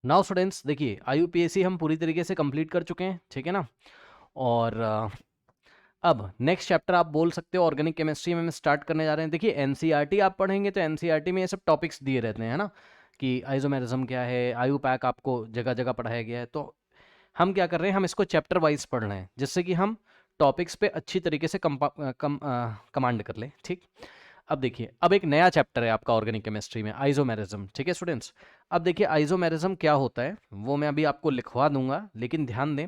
Now students देखिए, IUPAC हम पूरी तरीके से कंप्लीट कर चुके हैं, ठीक है ना। और अब नेक्स्ट चैप्टर आप बोल सकते हो ऑर्गेनिक केमिस्ट्री में हम स्टार्ट करने जा रहे हैं। देखिए एनसीईआरटी आप पढ़ेंगे तो एनसीईआरटी में ये सब टॉपिक्स दिए रहते हैं, है ना, कि आइसोमेरिज्म क्या है, IUPAC आपको जगह जगह पढ़ाया गया है। तो हम क्या कर रहे हैं, हम इसको चैप्टर वाइज पढ़ रहे हैं जिससे कि हम टॉपिक्स पे अच्छी तरीके से कमांड कर लें, ठीक। अब देखिए, अब एक नया चैप्टर है आपका ऑर्गेनिक केमिस्ट्री में, आइसोमेरिज्म, ठीक है स्टूडेंट्स। अब देखिए आइसोमेरिज्म क्या होता है वो मैं अभी आपको लिखवा दूंगा, लेकिन ध्यान दें,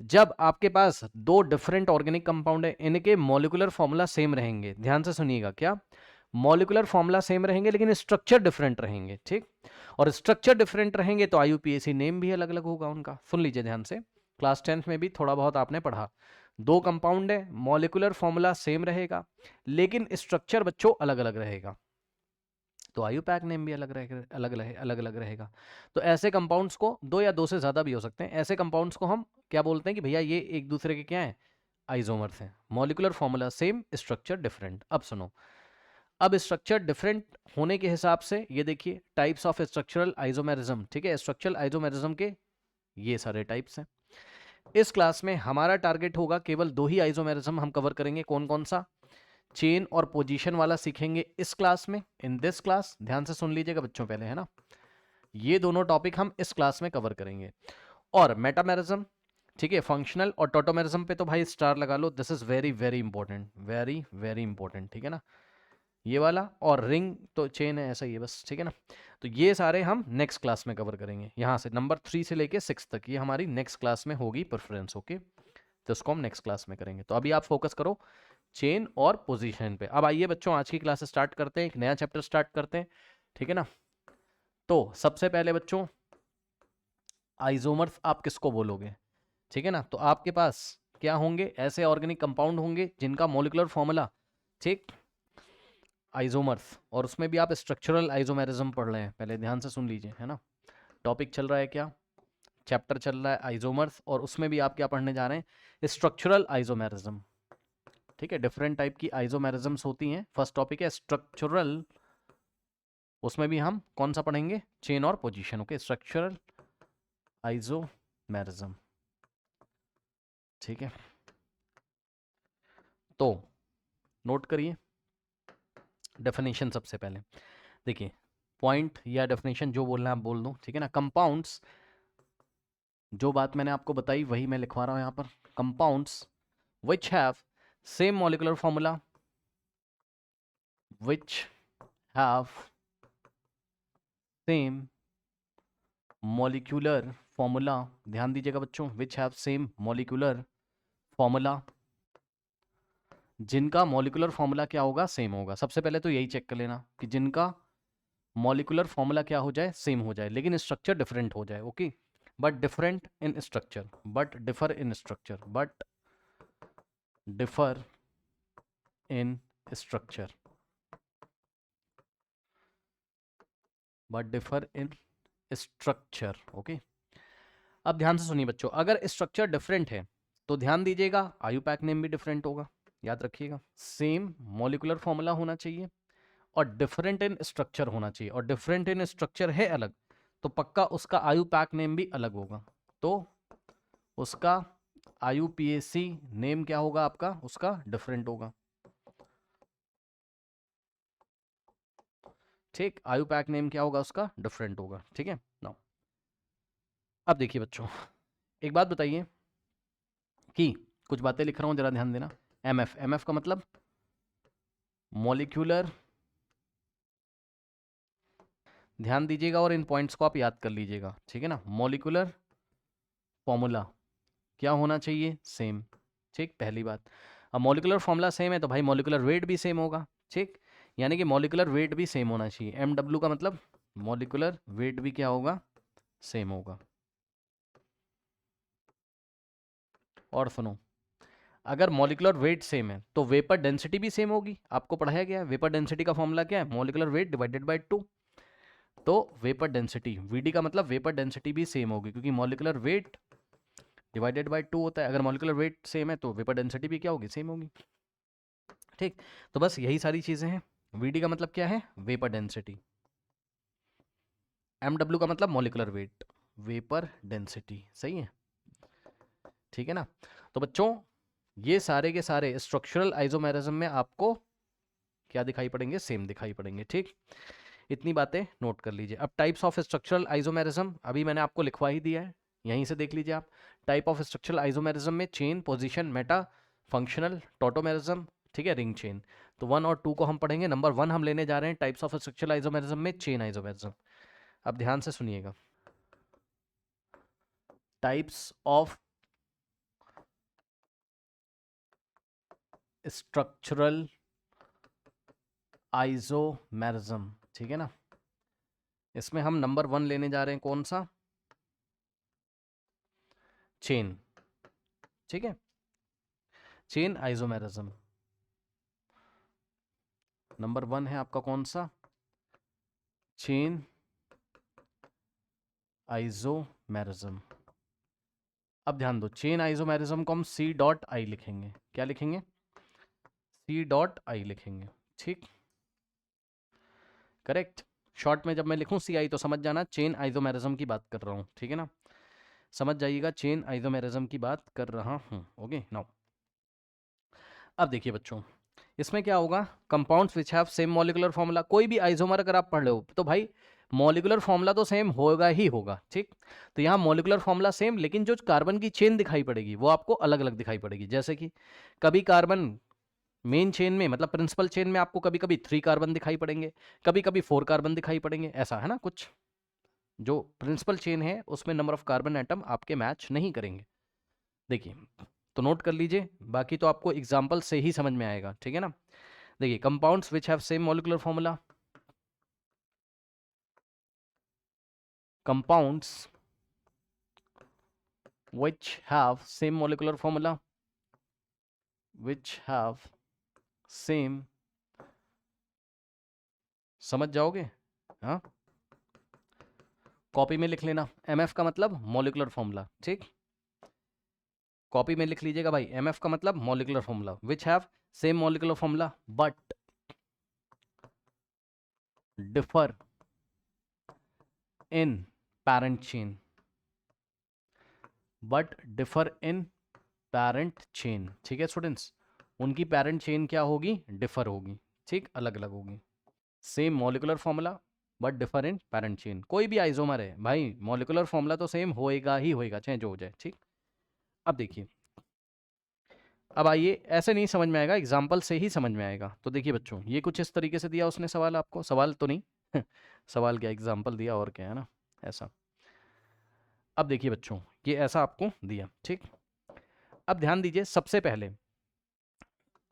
जब आपके पास दो डिफरेंट ऑर्गेनिक कंपाउंड है, इनके मॉलिक्यूलर फॉर्मूला सेम रहेंगे, ध्यान से सुनिएगा, क्या मॉलिक्यूलर फॉर्मूला सेम रहेंगे लेकिन स्ट्रक्चर डिफरेंट रहेंगे, ठीक। और स्ट्रक्चर डिफरेंट रहेंगे तो IUPAC नेम भी अलग अलग होगा उनका। सुन लीजिए ध्यान से, क्लास 10th में भी थोड़ा बहुत आपने पढ़ा, दो कंपाउंड है, मॉलिक्यूलर फॉर्मूला सेम रहेगा लेकिन स्ट्रक्चर बच्चों अलग अलग रहेगा, तो IUPAC नेम भी अलग रहेगा, अलग अलग रहेगा। तो ऐसे कंपाउंड्स को, दो या दो से ज्यादा भी हो सकते हैं, ऐसे कंपाउंड्स को हम क्या बोलते हैं कि भैया ये एक दूसरे के क्या है, आइसोमर्स हैं, molecular formula same, structure different. अब सुनो, अब स्ट्रक्चर डिफरेंट होने के हिसाब से ये देखिए टाइप्स ऑफ स्ट्रक्चरल आइसोमेरिज्म, ठीक है, स्ट्रक्चरल आइसोमेरिज्म के ये सारे टाइप्स हैं। इस क्लास में हमारा टारगेट होगा केवल दो ही आइसोमेरिज्म हम कवर करेंगे, कौन कौन सा, चेन और पोजीशन वाला सीखेंगे इस क्लास में, इन दिस क्लास, ध्यान से सुन लीजिएगा बच्चों पहले, है ना, ये दोनों टॉपिक हम इस क्लास में कवर करेंगे। और मेटामेरिज्म, ठीक है, फंक्शनल और टोटोमेरिज्म पे तो भाई स्टार लगा लो, this is very very important, very very important, ठीक है ना, ये वाला, और रिंग तो चेन है, ऐसा ही है बस, ठीक है ना। तो ये सारे हम नेक्स्ट क्लास में कवर करेंगे, यहाँ से नंबर 3 से लेके 6 तक ये हमारी नेक्स्ट क्लास में होगी प्रेफरेंस, ओके। तो इसको हम नेक्स्ट क्लास में करेंगे। तो अभी आप फोकस करो चेन और पोजीशन पे। अब आइए बच्चों, आज की क्लास स्टार्ट करते हैं, एक नया चैप्टर स्टार्ट करते हैं, ठीक है ना। तो सबसे पहले बच्चों, आइसोमर्स आप किसको बोलोगे, ठीक है ना। तो आपके पास क्या होंगे, ऐसे ऑर्गेनिक कंपाउंड होंगे जिनका मॉलिक्यूलर फॉर्मूला, ठीक, आइसोमर्स, और उसमें भी आप स्ट्रक्चरल आइसोमेरिज्म पढ़ रहे हैं, पहले ध्यान से सुन लीजिए, है ना। टॉपिक चल रहा है क्या, चैप्टर चल रहा है आइसोमर्स, और उसमें भी आप क्या पढ़ने जा रहे हैं, स्ट्रक्चरल आइसोमेरिज्म, ठीक है। डिफरेंट टाइप की आइसोमेरिज्म्स होती हैं। फर्स्ट टॉपिक है स्ट्रक्चरल, उसमें भी हम कौन सा पढ़ेंगे, चेन और पोजीशन, ओके, स्ट्रक्चरल आइसोमेरिज्म, ठीक है। तो नोट करिए डेफिनेशन सबसे पहले, देखिए पॉइंट या डेफिनेशन जो बोलना है आप बोल दो, ठीक है ना। कंपाउंड्स, जो बात मैंने आपको बताई वही मैं लिखवा रहा हूं यहाँ पर, compounds which have same molecular formula, which have same molecular formula, ध्यान दीजिएगा बच्चों, which have same molecular formula, जिनका मॉलिक्यूलर फॉर्मूला क्या होगा, सेम होगा। सबसे पहले तो यही चेक कर लेना कि जिनका मॉलिक्यूलर फॉर्मूला क्या हो जाए, सेम हो जाए, लेकिन स्ट्रक्चर डिफरेंट हो जाए, okay, but different in structure, but differ in structure, but differ in structure, but differ in structure, okay. अब ध्यान से सुनिए बच्चों, अगर स्ट्रक्चर डिफरेंट है तो ध्यान दीजिएगा IUPAC नेम भी डिफरेंट होगा, याद रखिएगा। सेम मॉलिक्यूलर फॉर्मूला होना चाहिए और डिफरेंट इन स्ट्रक्चर होना चाहिए, और डिफरेंट इन स्ट्रक्चर है अलग तो पक्का उसका IUPAC नेम भी अलग होगा। तो उसका IUPAC नेम क्या होगा आपका, उसका डिफरेंट होगा, ठीक। IUPAC नेम क्या होगा उसका, डिफरेंट होगा, ठीक है ना। अब देखिए बच्चों, एक बात बताइए कि कुछ बातें लिख रहा हूं, जरा ध्यान देना। MF का मतलब मॉलिक्यूलर, ध्यान दीजिएगा और इन पॉइंट्स को आप याद कर लीजिएगा, ठीक है ना। मॉलिक्यूलर फॉर्मूला क्या होना चाहिए, सेम, ठीक, पहली बात। अब मॉलिक्यूलर फॉर्मूला सेम है तो भाई मॉलिक्यूलर वेट भी सेम होगा, ठीक, यानी कि मॉलिक्यूलर वेट भी सेम होना चाहिए। MW का मतलब मॉलिक्यूलर वेट भी क्या होगा, सेम होगा। और सुनो, अगर मॉलिक्यूलर वेट सेम है तो वेपर डेंसिटी भी सेम होगी, आपको पढ़ाया गया है। वेपर डेंसिटी का फॉर्मूला क्या है, मॉलिक्यूलर वेट डिवाइडेड बाय 2। तो वेपर डेंसिटी, VD का मतलब वेपर डेंसिटी भी सेम होगी, क्योंकि मॉलिक्यूलर वेट डिवाइडेड बाय 2 होता है। अगर मॉलिक्यूलर वेट सेम है तो वेपर डेंसिटी भी क्या होगी, सेम होगी, ठीक। तो बस यही सारी चीजें हैं। VD का मतलब क्या है, वेपर डेंसिटी। MW का मतलब मॉलिक्यूलर वेट, वेपर डेंसिटी। सही है, ठीक है ना। तो बच्चों ये सारे के सारे स्ट्रक्चरल आइसोमेरिज्म में आपको क्या दिखाई पड़ेंगे, सेम दिखाई पड़ेंगे। ठीक, इतनी बातें नोट कर लीजिए। अब टाइप्स ऑफ स्ट्रक्चरल आइसोमेरिज्म अभी मैंने आपको लिखवा ही दिया है, यहीं से देख लीजिए आप। टाइप ऑफ स्ट्रक्चरल आइसोमेरिज्म में chain, position, Meta, functional, tautomerism, ठीक है, रिंग चेन। तो 1 और 2 को हम पढ़ेंगे। नंबर 1 हम लेने जा रहे हैं टाइप्स ऑफ स्ट्रक्चरल आइसोमेरिज्म में चेन आइसोमेरिज्म। अब ध्यान से सुनिएगा, टाइप्स ऑफ स्ट्रक्चरल आइसोमेरिज्म, ठीक है ना। इसमें हम नंबर 1 लेने जा रहे हैं, कौन सा, चेन, ठीक है, चेन आइसोमेरिज्म। नंबर 1 है आपका कौन सा, चेन आइसोमेरिज्म। अब ध्यान दो, चेन आइसोमेरिज्म को हम सी डॉट आई लिखेंगे। क्या लिखेंगे, सी डॉट आई लिखेंगे, ठीक, करेक्ट। शॉर्ट में जब मैं लिखूं सी आई तो समझ जाना चेन आइसोमेरिज्म की बात कर रहा हूं, ठीक है ना, समझ जाइएगा, चेन आइसोमेरिज्म की बात कर रहा हूं। ओके नाउ, अब देखिए बच्चों, इसमें क्या होगा, compounds which have same molecular formula. कोई भी आइसोमर अगर आप पढ़ रहे हो तो भाई मॉलिक्यूलर फॉर्मूला तो सेम होगा ही होगा, ठीक। तो यहाँ मॉलिक्यूलर फॉर्मूला सेम, लेकिन जो कार्बन की चेन दिखाई पड़ेगी वो आपको अलग अलग दिखाई पड़ेगी। जैसे कि कभी कार्बन मेन चेन में, मतलब प्रिंसिपल चेन में आपको कभी कभी 3 कार्बन दिखाई पड़ेंगे, कभी कभी 4 कार्बन दिखाई पड़ेंगे, ऐसा है ना कुछ। जो प्रिंसिपल चेन है उसमें नंबर ऑफ कार्बन एटम आपके मैच नहीं करेंगे। देखिए, तो नोट कर लीजिए, बाकी तो आपको एग्जाम्पल से ही समझ में आएगा, ठीक है ना। देखिए, compounds which have same molecular formula, compounds which have same molecular formula, which have same, समझ जाओगे, हाँ, कॉपी में लिख लेना। MF का मतलब मॉलिक्यूलर फॉर्मूला, ठीक, कॉपी में लिख लीजिएगा भाई, MF का मतलब molecular formula, which have same molecular formula but differ in parent chain, but differ in parent chain, ठीक है स्टूडेंट्स, उनकी पैरेंट चेन क्या होगी, डिफर होगी, ठीक, अलग अलग होगी। Same molecular formula but differ in parent chain. कोई भी आइसोमर है भाई, मॉलिक्यूलर फॉर्मूला तो सेम होएगा ही होएगा, चाहे जो हो जाए, ठीक। अब देखिए, अब आइए, ऐसे नहीं समझ में आएगा, एग्जाम्पल से ही समझ में आएगा। तो देखिए बच्चों, ये कुछ इस तरीके से दिया उसने सवाल आपको, सवाल तो नहीं सवाल क्या, एग्जाम्पल दिया और क्या है ना, ऐसा। अब देखिए बच्चों, ये ऐसा आपको दिया, ठीक। अब ध्यान दीजिए, सबसे पहले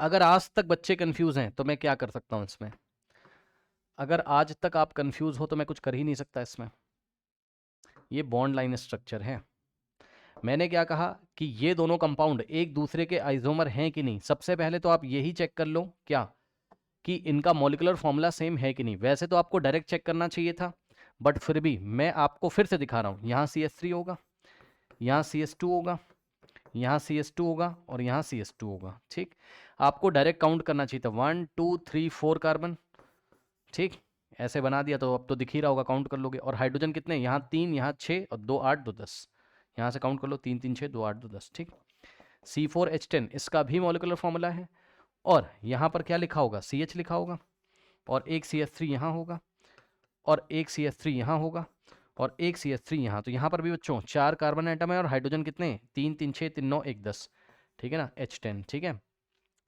अगर आज तक बच्चे कंफ्यूज हैं तो मैं क्या कर सकता हूं इसमें, अगर आज तक आप कंफ्यूज हो तो मैं कुछ कर ही नहीं सकता इसमें। ये बॉन्ड लाइन स्ट्रक्चर है, मैंने क्या कहा कि ये दोनों कंपाउंड एक दूसरे के आइसोमर हैं कि नहीं। सबसे पहले तो आप यही चेक कर लो क्या, कि इनका मॉलिक्यूलर फॉर्मूला सेम है कि नहीं। वैसे तो आपको डायरेक्ट चेक करना चाहिए था, बट फिर भी मैं आपको फिर से दिखा रहा हूँ। यहाँ CH3 होगा, यहाँ CH2 होगा, यहाँ CH2 होगा और यहाँ CH2 होगा, ठीक। आपको डायरेक्ट काउंट करना चाहिए था, 1 2 3 4 कार्बन, ठीक, ऐसे बना दिया तो अब तो दिख ही रहा होगा, काउंट कर लोगे। और हाइड्रोजन कितने, यहाँ 3, यहाँ 6 और 2 8 2 10, यहाँ से काउंट कर लो, 3 3 6 2 8 2 10, ठीक। C4H10 इसका भी मॉलिक्यूलर फॉर्मूला है, और यहाँ पर क्या लिखा होगा, CH लिखा होगा, और एक CH3 यहाँ होगा, और एक CH3 यहाँ होगा, और एक CH3 यहाँ। तो यहाँ पर भी बच्चों 4 कार्बन एटम है, और हाइड्रोजन कितने, 3 3 6 3 9 1 10, ठीक है ना, H10, ठीक है।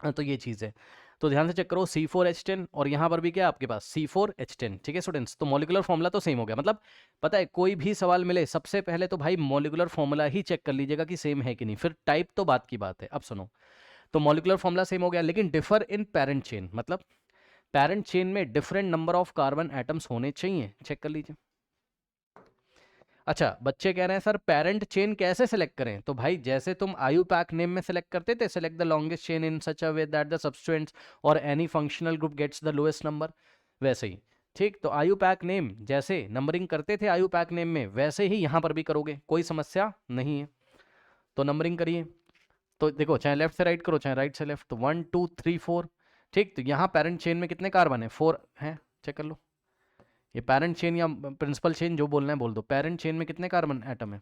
तो ये चीज़ है, तो ध्यान से चेक करो, C4H10, और यहाँ पर भी क्या है आपके पास, C4H10, ठीक है स्टूडेंट्स। तो मॉलिक्यूलर फॉर्मूला तो सेम हो गया। मतलब पता है, कोई भी सवाल मिले सबसे पहले तो भाई मॉलिक्यूलर फॉर्मूला ही चेक कर लीजिएगा कि सेम है कि नहीं, फिर टाइप तो बात की बात है। अब सुनो, तो मॉलिक्यूलर फॉर्मूला सेम हो गया, लेकिन डिफर इन पैरेंट चेन, मतलब पैरेंट चेन में different number of carbon atoms होने चाहिए, चेक कर लीजिए। अच्छा, बच्चे कह रहे हैं सर पेरेंट चेन कैसे सेलेक्ट करें, तो भाई जैसे तुम IUPAC नेम में सेलेक्ट करते थे, select the longest chain in such a way that the substance और any functional group gets the lowest number, वैसे ही, ठीक। तो IUPAC नेम जैसे नंबरिंग करते थे IUPAC नेम में, वैसे ही यहाँ पर भी करोगे, कोई समस्या नहीं है। तो नंबरिंग करिए, तो देखो चाहे लेफ्ट से राइट करो चाहे राइट से लेफ्ट, तो 1 2 3 4, ठीक। तो यहाँ पेरेंट चेन में कितने कार्बन है, 4 हैं, चेक कर लो। ये पेरेंट चेन या प्रिंसिपल चेन जो बोलना है बोल दो। पेरेंट चेन में कितने कार्बन एटम है?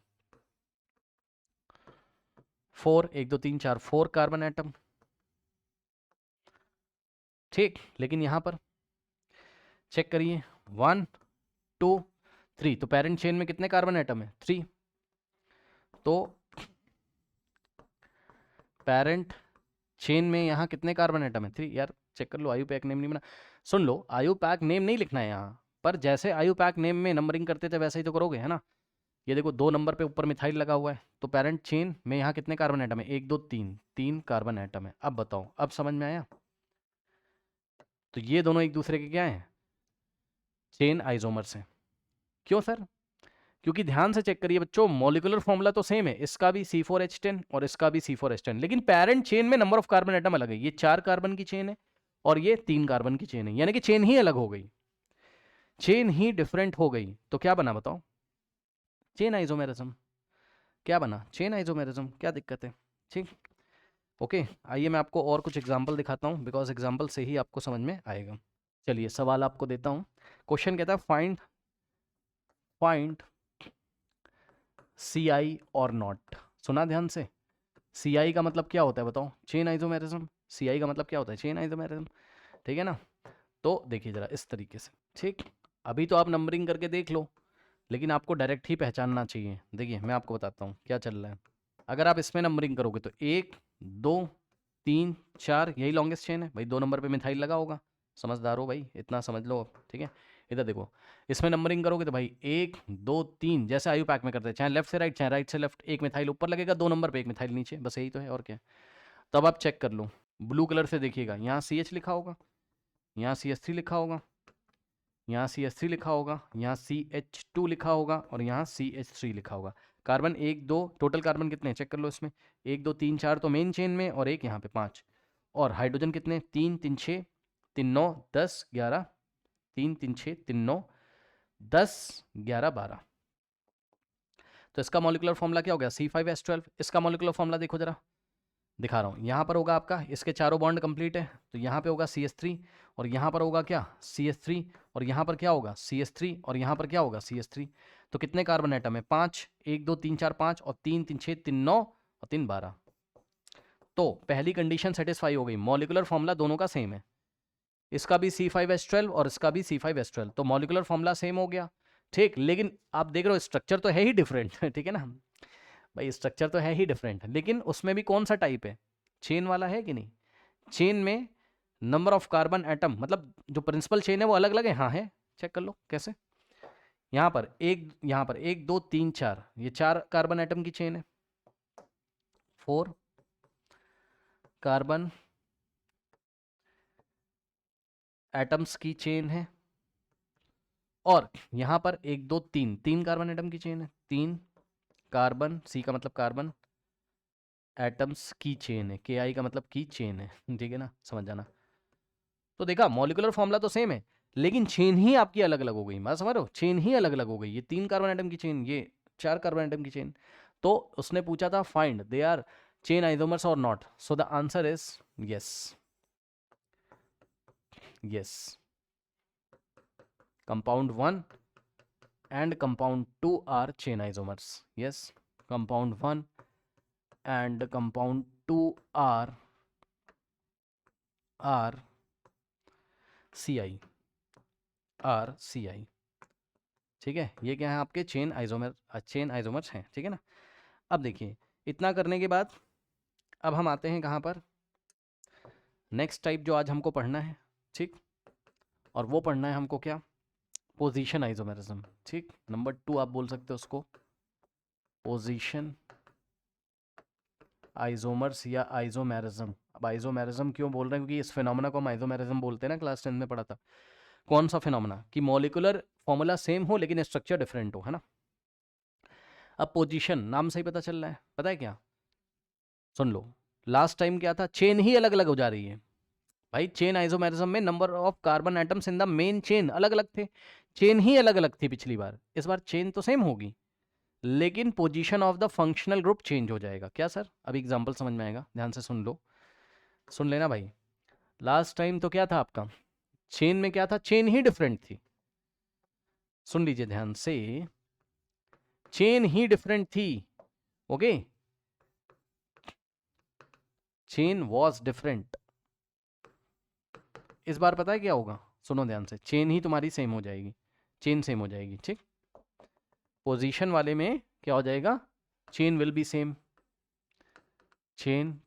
4, 1 2 3 4, 4 कार्बन एटम, ठीक। लेकिन यहां पर चेक करिए 1 2 3, तो पेरेंट चेन में कितने कार्बन एटम है? 3। तो पेरेंट चेन में यहाँ कितने कार्बन एटम है? 3। यार चेक कर लो, आयुपैक नेम नहीं बना। सुन लो, आयुपैक नेम नहीं लिखना है यहाँ पर, जैसे आयुपैक नेम में नंबरिंग करते थे वैसे ही तो करोगे, है ना। ये देखो 2 नंबर पे ऊपर मिथाइल लगा हुआ है, तो पेरेंट चेन में यहाँ कितने कार्बन एटम है? 1 2 3, 3 कार्बन एटम है। अब बताओ, अब समझ में आया? तो ये दोनों एक दूसरे के क्या हैं? चेन आइसोमर्स हैं। क्यों सर? क्योंकि ध्यान से चेक करिए बच्चों, मॉलिक्यूलर फॉर्मूला तो सेम है, इसका भी C4H10 और इसका भी C4H10, लेकिन पेरेंट चेन में नंबर ऑफ कार्बन एटम अलग है। ये 4 कार्बन की चेन है और ये 3 कार्बन की चेन है, यानी कि चेन ही अलग हो गई, चेन ही डिफरेंट हो गई। तो क्या बना बताओ? Chain isomerism. क्या बना? Chain isomerism. क्या दिक्कत है? ठीक, ओके। आइए मैं आपको और कुछ एग्जाम्पल दिखाता हूँ, बिकॉज एग्जाम्पल से ही आपको समझ में आएगा। चलिए सवाल आपको देता हूँ। क्वेश्चन कहता है फाइंड CI और नॉट। सुना ध्यान से? CI का मतलब क्या होता है बताओ? Chain isomerism. CI का मतलब क्या होता है? चेन आइसोमेरिज्म, ठीक है ना। तो देखिए जरा इस तरीके से, ठीक। अभी तो आप नंबरिंग करके देख लो, लेकिन आपको डायरेक्ट ही पहचानना चाहिए। देखिए मैं आपको बताता हूँ क्या चल रहा है। अगर आप इसमें नंबरिंग करोगे तो 1 2 3 4, यही लॉन्गेस्ट चेन है भाई। 2 नंबर पे मिथाइल लगा होगा, समझदार हो भाई, इतना समझ लो, ठीक है। इधर देखो, इसमें नंबरिंग करोगे तो भाई 1 2 3, जैसे आयु पैक में करते हैं, चाहे लेफ्ट से राइट चाहे राइट से लेफ्ट, एक मिथाइल ऊपर लगेगा 2 नंबर पे, एक मिथाइल नीचे, बस यही तो है और क्या। तब आप चेक कर लो, ब्लू कलर से देखिएगा, यहाँ CH लिखा होगा, यहाँ CH3 लिखा होगा, यहाँ CH3 लिखा होगा, यहाँ CH2 लिखा होगा और यहाँ CH3 लिखा होगा। कार्बन 1 2, टोटल कार्बन कितने हैं चेक कर लो इसमें, 1 2 3 4 तो मेन चेन में, और एक यहाँ पे 5। और हाइड्रोजन कितने? 3 3 6 3 9 10 11, 3 3 6 3 9 10 11 12। तो इसका मॉलिक्यूलर फॉर्मूला क्या हो गया? C5H12। इसका मॉलिक्यूलर फॉर्मूला देखो जरा, दिखा रहा हूँ। यहाँ पर होगा आपका, इसके चारों बॉन्ड कंप्लीट है, तो यहाँ पे होगा CH3, और यहाँ पर होगा क्या? CH3, और यहाँ पर क्या होगा? CH3, और यहाँ पर क्या होगा? CH3। तो कितने कार्बन एटम है? 5। 1 2 3 4 5, और 3 3 6 3 9 और 3 12। तो पहली कंडीशन सेटिस्फाई हो गई, मॉलिक्यूलर फॉर्मूला दोनों का सेम है, इसका भी C5H12 और इसका भी C5H12, तो मॉलिक्यूलर फॉर्मूला सेम हो गया, ठीक। लेकिन आप देख रहे हो स्ट्रक्चर तो है ही डिफरेंट, ठीक है ना भाई, स्ट्रक्चर तो है ही डिफरेंट, लेकिन उसमें भी कौन सा टाइप है? चेन वाला है कि नहीं? चेन में नंबर ऑफ कार्बन एटम, मतलब जो प्रिंसिपल चेन है वो अलग अलग है। हाँ है, चेक कर लो कैसे। यहाँ पर 1 2 3 4, ये 4 कार्बन एटम की चेन है, 4 कार्बन एटम्स की चेन है। और यहाँ पर 1 2 3, 3 कार्बन एटम की चेन है, 3 कार्बन, C का मतलब कार्बन एटम्स की चेन है, KI का मतलब की चेन है, ठीक है ना, समझ जाना। तो देखा, मॉलिक्यूलर फॉर्मूला तो सेम है, लेकिन चेन ही आपकी अलग अलग हो गई। मैं समझ रहे हो, चेन ही अलग अलग हो गई, ये 3 कार्बन एटम की चेन, ये 4 कार्बन एटम की चेन। तो उसने पूछा था find they are chain isomers और not, so the answer is yes, yes. Compound 1 and compound 2 are chain isomers. Yes, compound 1 and compound 2 are CI, ठीक है। ये क्या है? आपके चेन आइसोमर्स हैं, ठीक है ना। अब देखिए, इतना करने के बाद अब हम आते हैं कहाँ पर? नेक्स्ट टाइप जो आज हमको पढ़ना है, ठीक। और वो पढ़ना है हमको क्या? पोजीशन आइसोमेरिज्म, ठीक। नंबर 2 आप बोल सकते हो उसको, पोजीशन आइसोमर्स या आइसोमेरिज्म। अब आइसोमेरिज्म क्यों बोल रहे हैं? क्योंकि इस फिनोमेना को हम आइसोमेरिज्म बोलते हैं ना, क्लास 10 में पढ़ा था। कौन सा फिनोमेना? कि मॉलिक्यूलर फॉर्मूला सेम हो लेकिन स्ट्रक्चर डिफरेंट हो, है ना। अब पोजीशन नाम से ही पता चल रहा है, पता है क्या? सुन लो, लास्ट टाइम क्या था? चेन ही अलग अलग हो जा रही है भाई। चेन आइसोमेरिज्म में number of carbon atoms in the main chain अलग अलग थे, चेन ही अलग अलग थी पिछली बार। इस बार चेन तो सेम होगी, लेकिन position of the functional group change हो जाएगा। क्या सर? अभी एग्जांपल समझ में आएगा, ध्यान से सुन लो, सुन लेना भाई। लास्ट टाइम तो क्या था आपका? चेन में क्या था? चेन ही डिफरेंट थी, सुन लीजिए ध्यान से, चेन ही डिफरेंट थी, ओके, चेन वॉज डिफरेंट। इस बार पता है क्या होगा, सुनो ध्यान से, चेन ही तुम्हारी सेम हो जाएगी, चेन सेम हो जाएगी, ठीक। पोजीशन वाले में क्या हो जाएगा, chain will be same, chain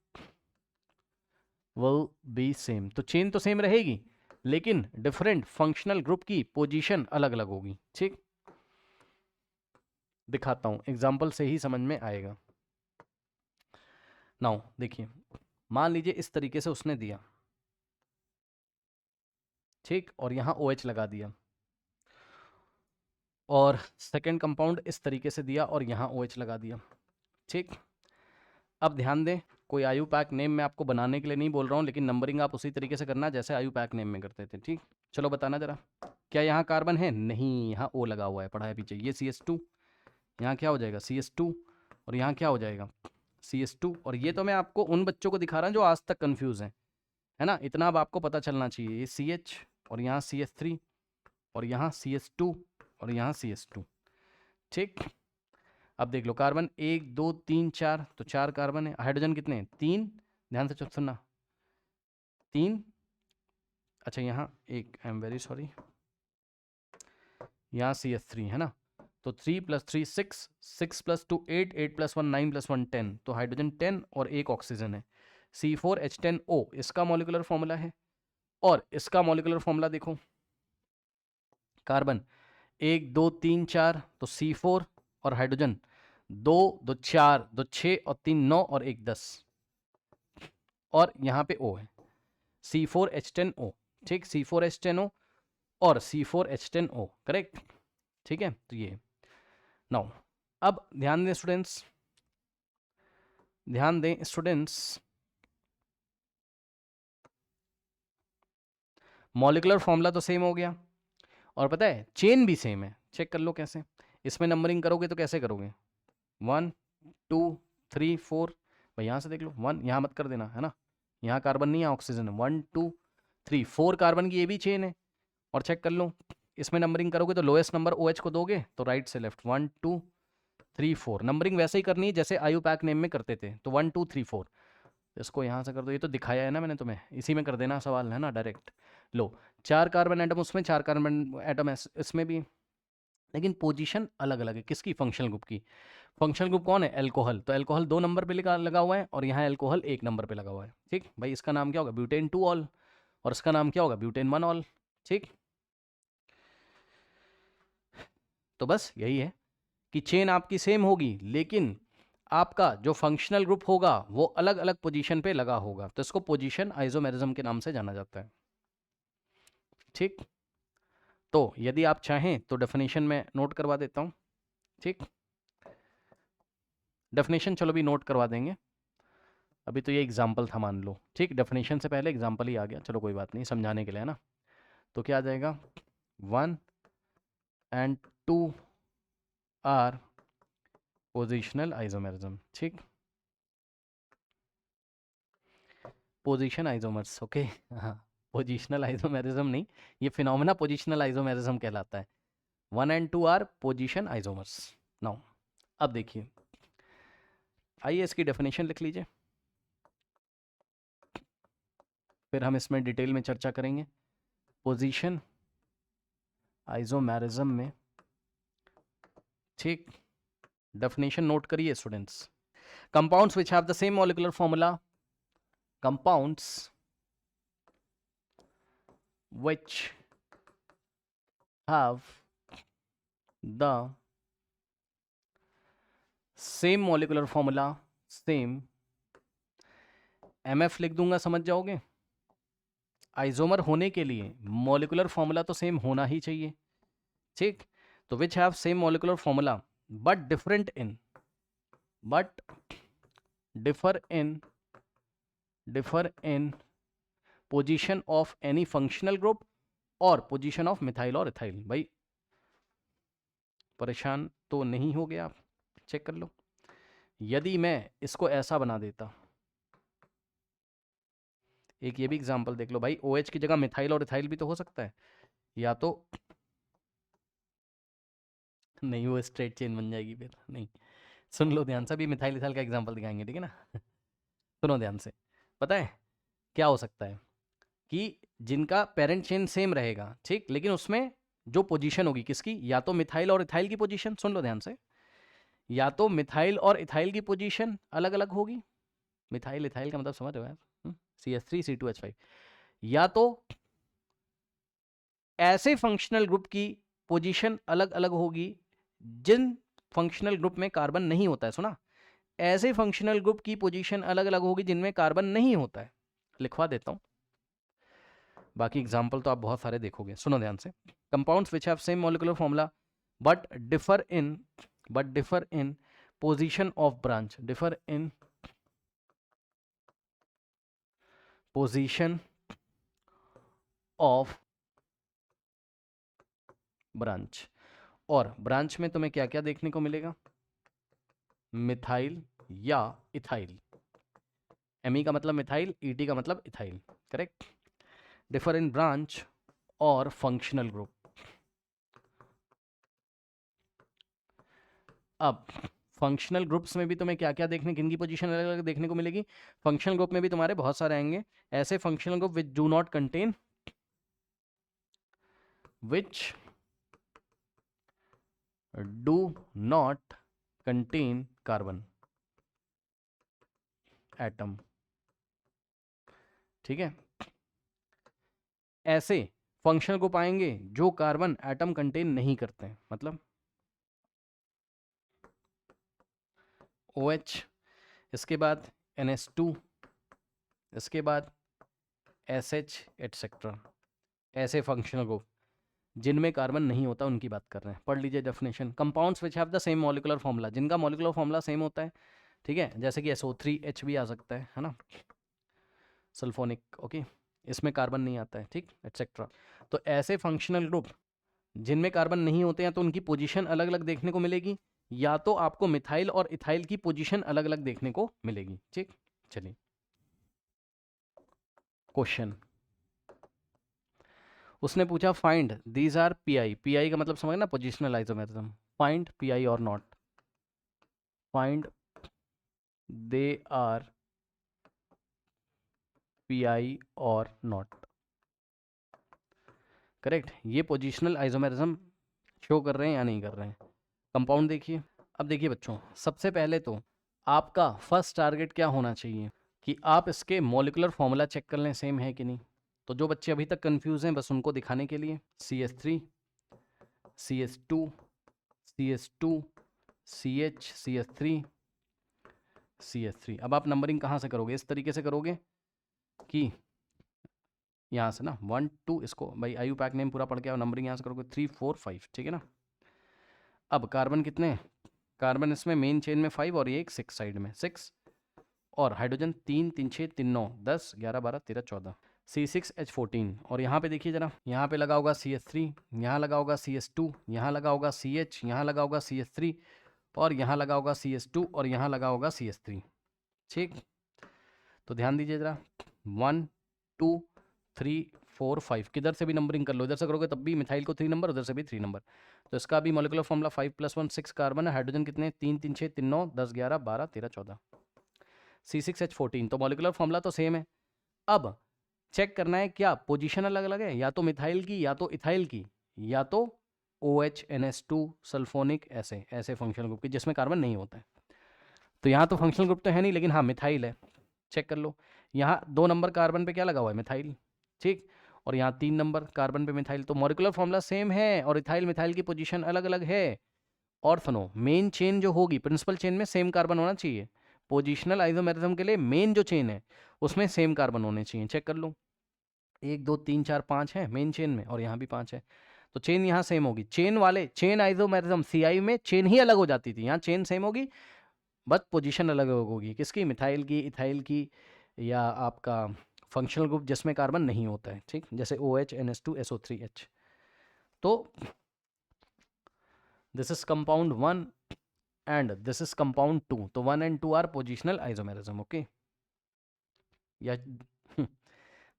will be same, तो चेन तो सेम रहेगी लेकिन डिफरेंट फंक्शनल ग्रुप की पोजीशन अलग अलग होगी, ठीक। दिखाता हूं एग्जांपल से ही समझ में आएगा। नाउ देखिए, मान लीजिए इस तरीके से उसने दिया, ठीक, और यहां OH लगा दिया, और सेकेंड कंपाउंड इस तरीके से दिया और यहां OH लगा दिया, ठीक। अब ध्यान दें, कोई आयु पैक नेम मैं आपको बनाने के लिए नहीं बोल रहा हूँ, लेकिन नंबरिंग आप उसी तरीके से करना जैसे आयु पैक नेम में करते थे, ठीक। चलो बताना जरा, क्या यहाँ कार्बन है, नहीं, यहाँ O लगा हुआ है, पढ़ा है पीछे, ये CS2, यहाँ क्या हो जाएगा CS2, और यहाँ क्या हो जाएगा CS2, और ये तो मैं आपको उन बच्चों को दिखा रहा हूँ जो आज तक कन्फ्यूज़ हैं, है ना, इतना अब आपको पता चलना चाहिए, ये CH और यहाँ CS3 और यहाँ CS2 और यहाँ CS2, ठीक। अब देख लो, कार्बन 1 2 3 4, तो 4 कार्बन है, हाइड्रोजन कितने हैं, 3, ध्यान से सुनना, 3, अच्छा यहाँ एक, आई एम वेरी सॉरी, यहाँ CH3 है ना, तो 3 + 3 6, 6 + 2 8, 8 + 1 9 + 1 10, तो हाइड्रोजन 10 और एक ऑक्सीजन है, C4H10O इसका मॉलिक्यूलर फॉर्मूला है, और इसका मॉलिक्यूलर फॉर्मूला देखो, कार्बन 1 2 3 4, तो C4, और हाइड्रोजन 2 2 4 2 6 और 3 9 और 1 10, और यहाँ पे O है, C4H10O, ठीक, C4H10O और C4H10O, करेक्ट, ठीक है, तो ये नाउ, अब ध्यान दें स्टूडेंट्स, ध्यान दें स्टूडेंट्स, मॉलिक्यूलर फॉर्मूला तो सेम हो गया, और पता है चेन भी सेम है, चेक कर लो कैसे, इसमें नंबरिंग करोगे तो कैसे करोगे, 1 2 3 4, भाई यहाँ से देख लो, 1 यहाँ मत कर देना, है ना, यहाँ कार्बन नहीं है, ऑक्सीजन है, 1 2 3 4 कार्बन की ये भी चेन है, और चेक कर लो, इसमें नंबरिंग करोगे तो लोएस्ट नंबर OH को दोगे, तो राइट से लेफ्ट 1 2 3 4, नंबरिंग वैसे ही करनी है जैसे आयु पैक नेम में करते थे, तो 1 2 3 4, इसको यहाँ से कर दो, ये तो दिखाया है ना मैंने तुम्हें, इसी में कर देना सवाल, है ना, डायरेक्ट। लो, 4 कार्बन एटम उसमें, 4 कार्बन एटम इसमें भी, लेकिन पोजीशन अलग अलग है, किसकी, फंक्शनल ग्रुप की। फंक्शनल ग्रुप कौन है, अल्कोहल, तो अल्कोहल 2 नंबर पे लगा हुआ है, और यहाँ अल्कोहल 1 नंबर पे लगा हुआ है, ठीक भाई, इसका नाम क्या होगा, ब्यूटेन 2 ऑल, और इसका नाम क्या होगा, ब्यूटेन 1 ऑल, ठीक। तो बस यही है कि चेन आपकी सेम होगी, लेकिन आपका जो फंक्शनल ग्रुप होगा वो अलग अलग पोजीशन पे लगा होगा, तो इसको पोजीशन आइसोमेरिज्म के नाम से जाना जाता है, ठीक। तो यदि आप चाहें तो डेफिनेशन में नोट करवा देता हूं, ठीक, डेफिनेशन चलो भी नोट करवा देंगे, अभी तो ये एग्जाम्पल था मान लो, ठीक, डेफिनेशन से पहले एग्जाम्पल ही आ गया, चलो कोई बात नहीं, समझाने के लिए, है ना। तो क्या आ जाएगा, 1 and 2 आर पोजिशनल आइसोमेरिज्म, ठीक, पोजीशन आइसोमर्स, ओके, हाँ, पोजिशनल आइसोमेरिज्म नहीं, ये फिनोमेना पोजिशनल आइसोमेरिज्म कहलाता है, 1 and 2 are position isomers. Now अब देखिए, आइए इसकी डेफिनेशन लिख लीजिए, फिर हम इसमें डिटेल में चर्चा करेंगे। पोजीशन आइसोमेरिज्म में, ठीक, डेफिनेशन नोट करिए students, compounds which have the same molecular formula, compounds which have the same molecular formula, same, MF लिख दूंगा, समझ जाओगे, आइसोमर होने के लिए मॉलिक्यूलर फॉर्मूला तो सेम होना ही चाहिए, ठीक, तो which have same molecular formula but differ in position of any functional group और पोजीशन ऑफ मिथाइल और इथाइल। भाई परेशान तो नहीं हो गया आप, चेक कर लो, यदि मैं इसको ऐसा बना देता, एक ये भी एग्जांपल देख लो भाई, OH की जगह मिथाइल और इथाइल भी तो हो सकता है, या तो नहीं, वो स्ट्रेट चेन बन जाएगी फिर नहीं। सुन लो ध्यान से, अभी मिथाइल इथाइल का एग्जांपल दिखाएंगे, ठीक है ना। सुनो ध्यान से। पता है क्या हो सकता है कि जिनका पेरेंट चेन सेम रहेगा, ठीक, लेकिन उसमें जो पोजीशन होगी किसकी, या तो मिथाइल और इथाइल की पोजीशन, सुन लो ध्यान से, या तो मिथाइल और इथाइल की पोजीशन अलग अलग होगी। मिथाइल इथाइल का मतलब समझ रहे हो यार, CH3 C2H5। या तो ऐसे फंक्शनल ग्रुप की पोजीशन अलग अलग होगी जिन फंक्शनल ग्रुप में कार्बन नहीं होता है। सुना, ऐसे फंक्शनल ग्रुप की पोजीशन अलग अलग होगी जिनमें कार्बन नहीं होता है। लिखवा देता हूं, बाकी एग्जाम्पल तो आप बहुत सारे देखोगे। सुनो ध्यान से। Compounds which have same molecular formula but differ in position of branch, differ in position of branch. और ब्रांच में तुम्हें क्या क्या देखने को मिलेगा, मिथाइल या इथाइल। Me का मतलब मिथाइल, Et का मतलब ethyl, correct. Differ in branch और फंक्शनल ग्रुप। अब फंक्शनल ग्रुप्स में भी तुम्हें क्या क्या देखने, किनकी पोजीशन अलग अलग देखने को मिलेगी। फंक्शनल ग्रुप में भी तुम्हारे बहुत सारे आएंगे ऐसे functional group which do not contain, which do not contain carbon atom, ठीक है। ऐसे फंक्शनल ग्रुप आएंगे जो कार्बन एटम कंटेन नहीं करते हैं, मतलब OH, इसके बाद NH2, इसके बाद SH एटसेट्रा। ऐसे फंक्शनल ग्रुप जिनमें कार्बन नहीं होता उनकी बात कर रहे हैं। पढ़ लीजिए definition. Compounds which have the same molecular formula, जिनका मॉलिक्यूलर फॉर्मूला सेम होता है, ठीक है, जैसे कि SO3H भी आ सकता है ना, सल्फोनिक, ओके, इसमें कार्बन नहीं आता है, ठीक, एटसेट्रा। तो ऐसे फंक्शनल ग्रुप जिनमें कार्बन नहीं होते हैं तो उनकी पोजीशन अलग अलग देखने को मिलेगी, या तो आपको मिथाइल और इथाइल की पोजीशन अलग अलग देखने को मिलेगी, ठीक। चलिए क्वेश्चन, उसने पूछा find these are PI, PI का मतलब समझना positional isomerism, find PI or not, find they are PI or not, correct. ये पोजिशनल आइसोमेरिज्म शो कर रहे हैं या नहीं कर रहे हैं। कंपाउंड देखिए। अब देखिए बच्चों, सबसे पहले तो आपका फर्स्ट टारगेट क्या होना चाहिए कि आप इसके मॉलिक्यूलर फॉर्मूला चेक कर लें सेम है कि नहीं। तो जो बच्चे अभी तक कंफ्यूज हैं बस उनको दिखाने के लिए, CH3 CH2 CH2 CH CH3 CH3। अब आप नंबरिंग कहाँ से करोगे, इस तरीके से करोगे कि यहाँ से ना 1 2, इसको भाई आयु पैक नेम पूरा पढ़ के आओ, नंबरिंग यहाँ से करोगे 3 4 5, ठीक है ना। अब कार्बन कितने, कार्बन इसमें मेन चेन में 5 और ये एक 6 साइड में 6, और हाइड्रोजन 3 3 6 3 9 10 11 12 13 14, C6H14। और यहाँ पे देखिए जरा, यहाँ पे लगा होगा CH3, यहाँ लगा होगा CH2, यहाँ लगा होगा CH, यहाँ लगा होगा CH3, और यहाँ लगा होगा CH2, और यहाँ लगा होगा CH3, ठीक। तो ध्यान दीजिए जरा, 1 2 3 4 5, किधर से भी नंबरिंग कर लो, इधर से करोगे तब भी मिथाइल को 3 नंबर, उधर से भी 3 नंबर। तो इसका भी मॉलिक्यूलर फॉर्मूला 5 + 1 6 कार्बन है, हाइड्रोजन कितने 3 3 6 3 9 10 11 12 13 14, C6H14। तो मॉलिक्यूलर फॉर्मूला तो सेम है। अब चेक करना है क्या पोजीशन अलग अलग है, या तो मिथाइल की, या तो इथाइल की, या तो OH NH2 सल्फोनिक, ऐसे ऐसे फंक्शनल ग्रुप की जिसमें कार्बन नहीं होता है। तो यहाँ तो फंक्शनल ग्रुप तो है नहीं, लेकिन हाँ मिथाइल है, चेक कर लो। यहाँ 2 नंबर कार्बन पे क्या लगा हुआ है, मिथाइल, ठीक, और यहाँ 3 नंबर कार्बन पे मिथाइल। तो मॉलिक्यूलर फॉर्मूला सेम है और इथाइल मिथाइल की पोजीशन अलग अलग है। और सुनो, मेन चेन जो होगी प्रिंसिपल चेन में सेम कार्बन होना चाहिए। पोजिशनल आइसोमेरिज्म के लिए मेन जो चेन है उसमें सेम कार्बन होने चाहिए, चेक कर लो। 1 2 3 4 5 है मेन चेन में, और यहाँ भी 5 है, तो चेन यहाँ सेम होगी। चेन वाले चेन आइसोमेरिज्म CI में चेन ही अलग हो जाती थी, यहाँ चेन सेम होगी, बस पोजीशन अलग अलग होगी। किसकी, मिथाइल की, इथाइल की, या आपका फंक्शनल ग्रुप जिसमें कार्बन नहीं होता है, ठीक, जैसे OH NH2 SO3H। तो this is compound 1 and this is compound 2। तो 1 and 2 are positional isomerism, okay, या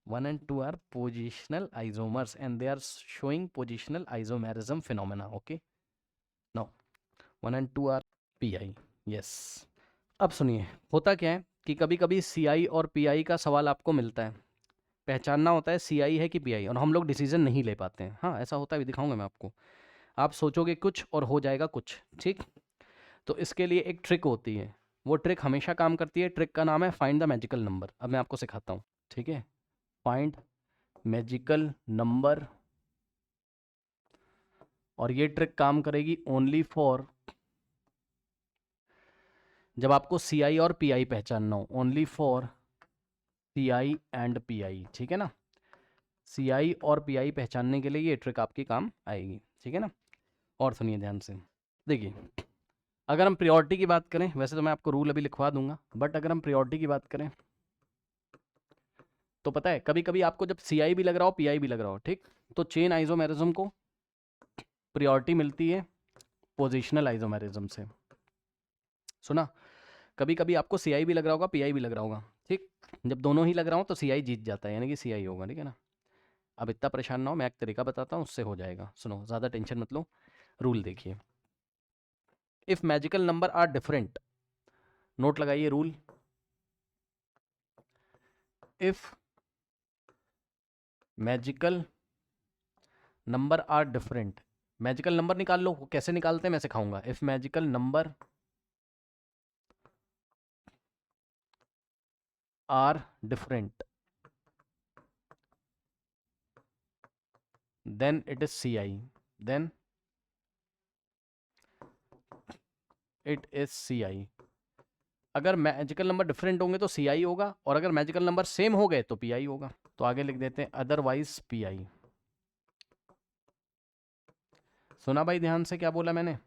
1 and 2 are positional isomers and they are showing positional isomerism phenomena, okay. No 1 and 2 are PI। Yes. अब सुनिए, होता क्या है कि कभी कभी CI और PI का सवाल आपको मिलता है, पहचानना होता है CI है कि PI, और हम लोग डिसीजन नहीं ले पाते हैं। हाँ, ऐसा होता है, भी दिखाऊंगा मैं आपको। आप सोचोगे कुछ और हो जाएगा कुछ, ठीक। तो इसके लिए एक ट्रिक होती है, वो ट्रिक हमेशा काम करती है। ट्रिक का नाम है फाइंड द मैजिकल नंबर। अब मैं आपको सिखाता हूँ, ठीक है। फाइंड मैजिकल नंबर, और ये ट्रिक काम करेगी ओनली फॉर जब आपको CI और PI पहचानना हो, only for CI and PI, ठीक है ना। CI और PI पहचानने के लिए ये ट्रिक आपकी काम आएगी, ठीक है ना। और सुनिए ध्यान से, देखिए, अगर हम प्रियोरिटी की बात करें, वैसे तो मैं आपको रूल अभी लिखवा दूंगा, बट अगर हम प्रियोरिटी की बात करें तो पता है कभी कभी आपको जब CI भी लग रहा हो PI भी लग रहा हो, ठीक, तो चेन आइसोमेरिज्म को प्रियोरिटी मिलती है पोजिशनल आइसोमेरिज्म से। सुना, कभी कभी आपको CI भी लग रहा होगा PI भी लग रहा होगा, ठीक। जब दोनों ही लग रहा हो तो CI जीत जाता है, यानी कि CI होगा, ठीक है ना। अब इतना परेशान ना हो, मैं एक तरीका बताता हूँ, उससे हो जाएगा। सुनो, ज़्यादा टेंशन मत लो। रूल देखिए, if magical number are different, note लगाइए rule, if magical number are different. Magical number निकाल लो, कैसे निकालते हैं मैं सिखाऊंगा। If magical number are different then it is CI, then it is CI। अगर मैजिकल नंबर डिफरेंट होंगे तो CI होगा, और अगर मैजिकल नंबर सेम हो गए तो PI होगा। तो आगे लिख देते हैं अदरवाइज PI। सुना भाई ध्यान से क्या बोला मैंने?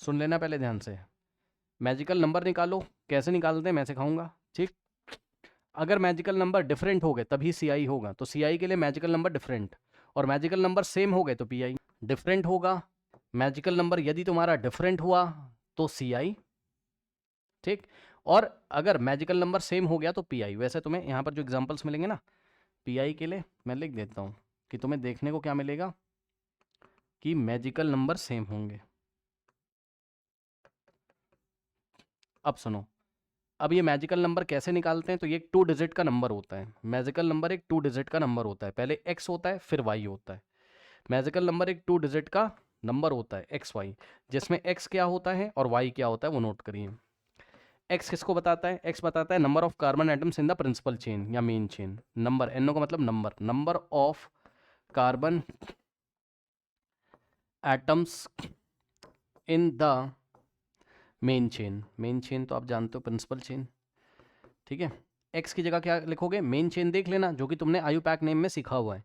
सुन लेना पहले ध्यान से। मैजिकल नंबर निकालो, कैसे निकालते हैं मैं सिखाऊंगा, ठीक। अगर मैजिकल नंबर डिफरेंट हो गए तभी CI होगा, तो CI के लिए मैजिकल नंबर डिफरेंट, और मैजिकल नंबर सेम हो गए तो PI। डिफरेंट होगा मैजिकल नंबर, यदि तुम्हारा डिफरेंट हुआ तो CI, ठीक। और अगर मैजिकल नंबर सेम हो गया तो PI। वैसे तुम्हें यहाँ पर जो एग्जांपल्स मिलेंगे ना PI के लिए, मैं लिख देता हूँ कि तुम्हें देखने को क्या मिलेगा कि मैजिकल नंबर सेम होंगे। अब सुनो, अब ये मैजिकल नंबर कैसे निकालते हैं, तो ये एक 2 डिजिट का नंबर होता है। मैजिकल नंबर एक 2 डिजिट का नंबर होता है, पहले X होता है फिर Y होता है। मैजिकल नंबर एक 2 डिजिट का नंबर होता है XY, जिसमें X क्या होता है और Y क्या होता है वो नोट करिए। X किसको बताता है? X बताता है number of carbon atoms in the principal chain या मेन चेन। नंबर, NO का मतलब number of carbon atoms in the main chain तो आप जानते हो प्रिंसिपल चेन, ठीक है। X की जगह क्या लिखोगे? मेन चेन देख लेना, जो कि तुमने IUPAC नेम में सीखा हुआ है।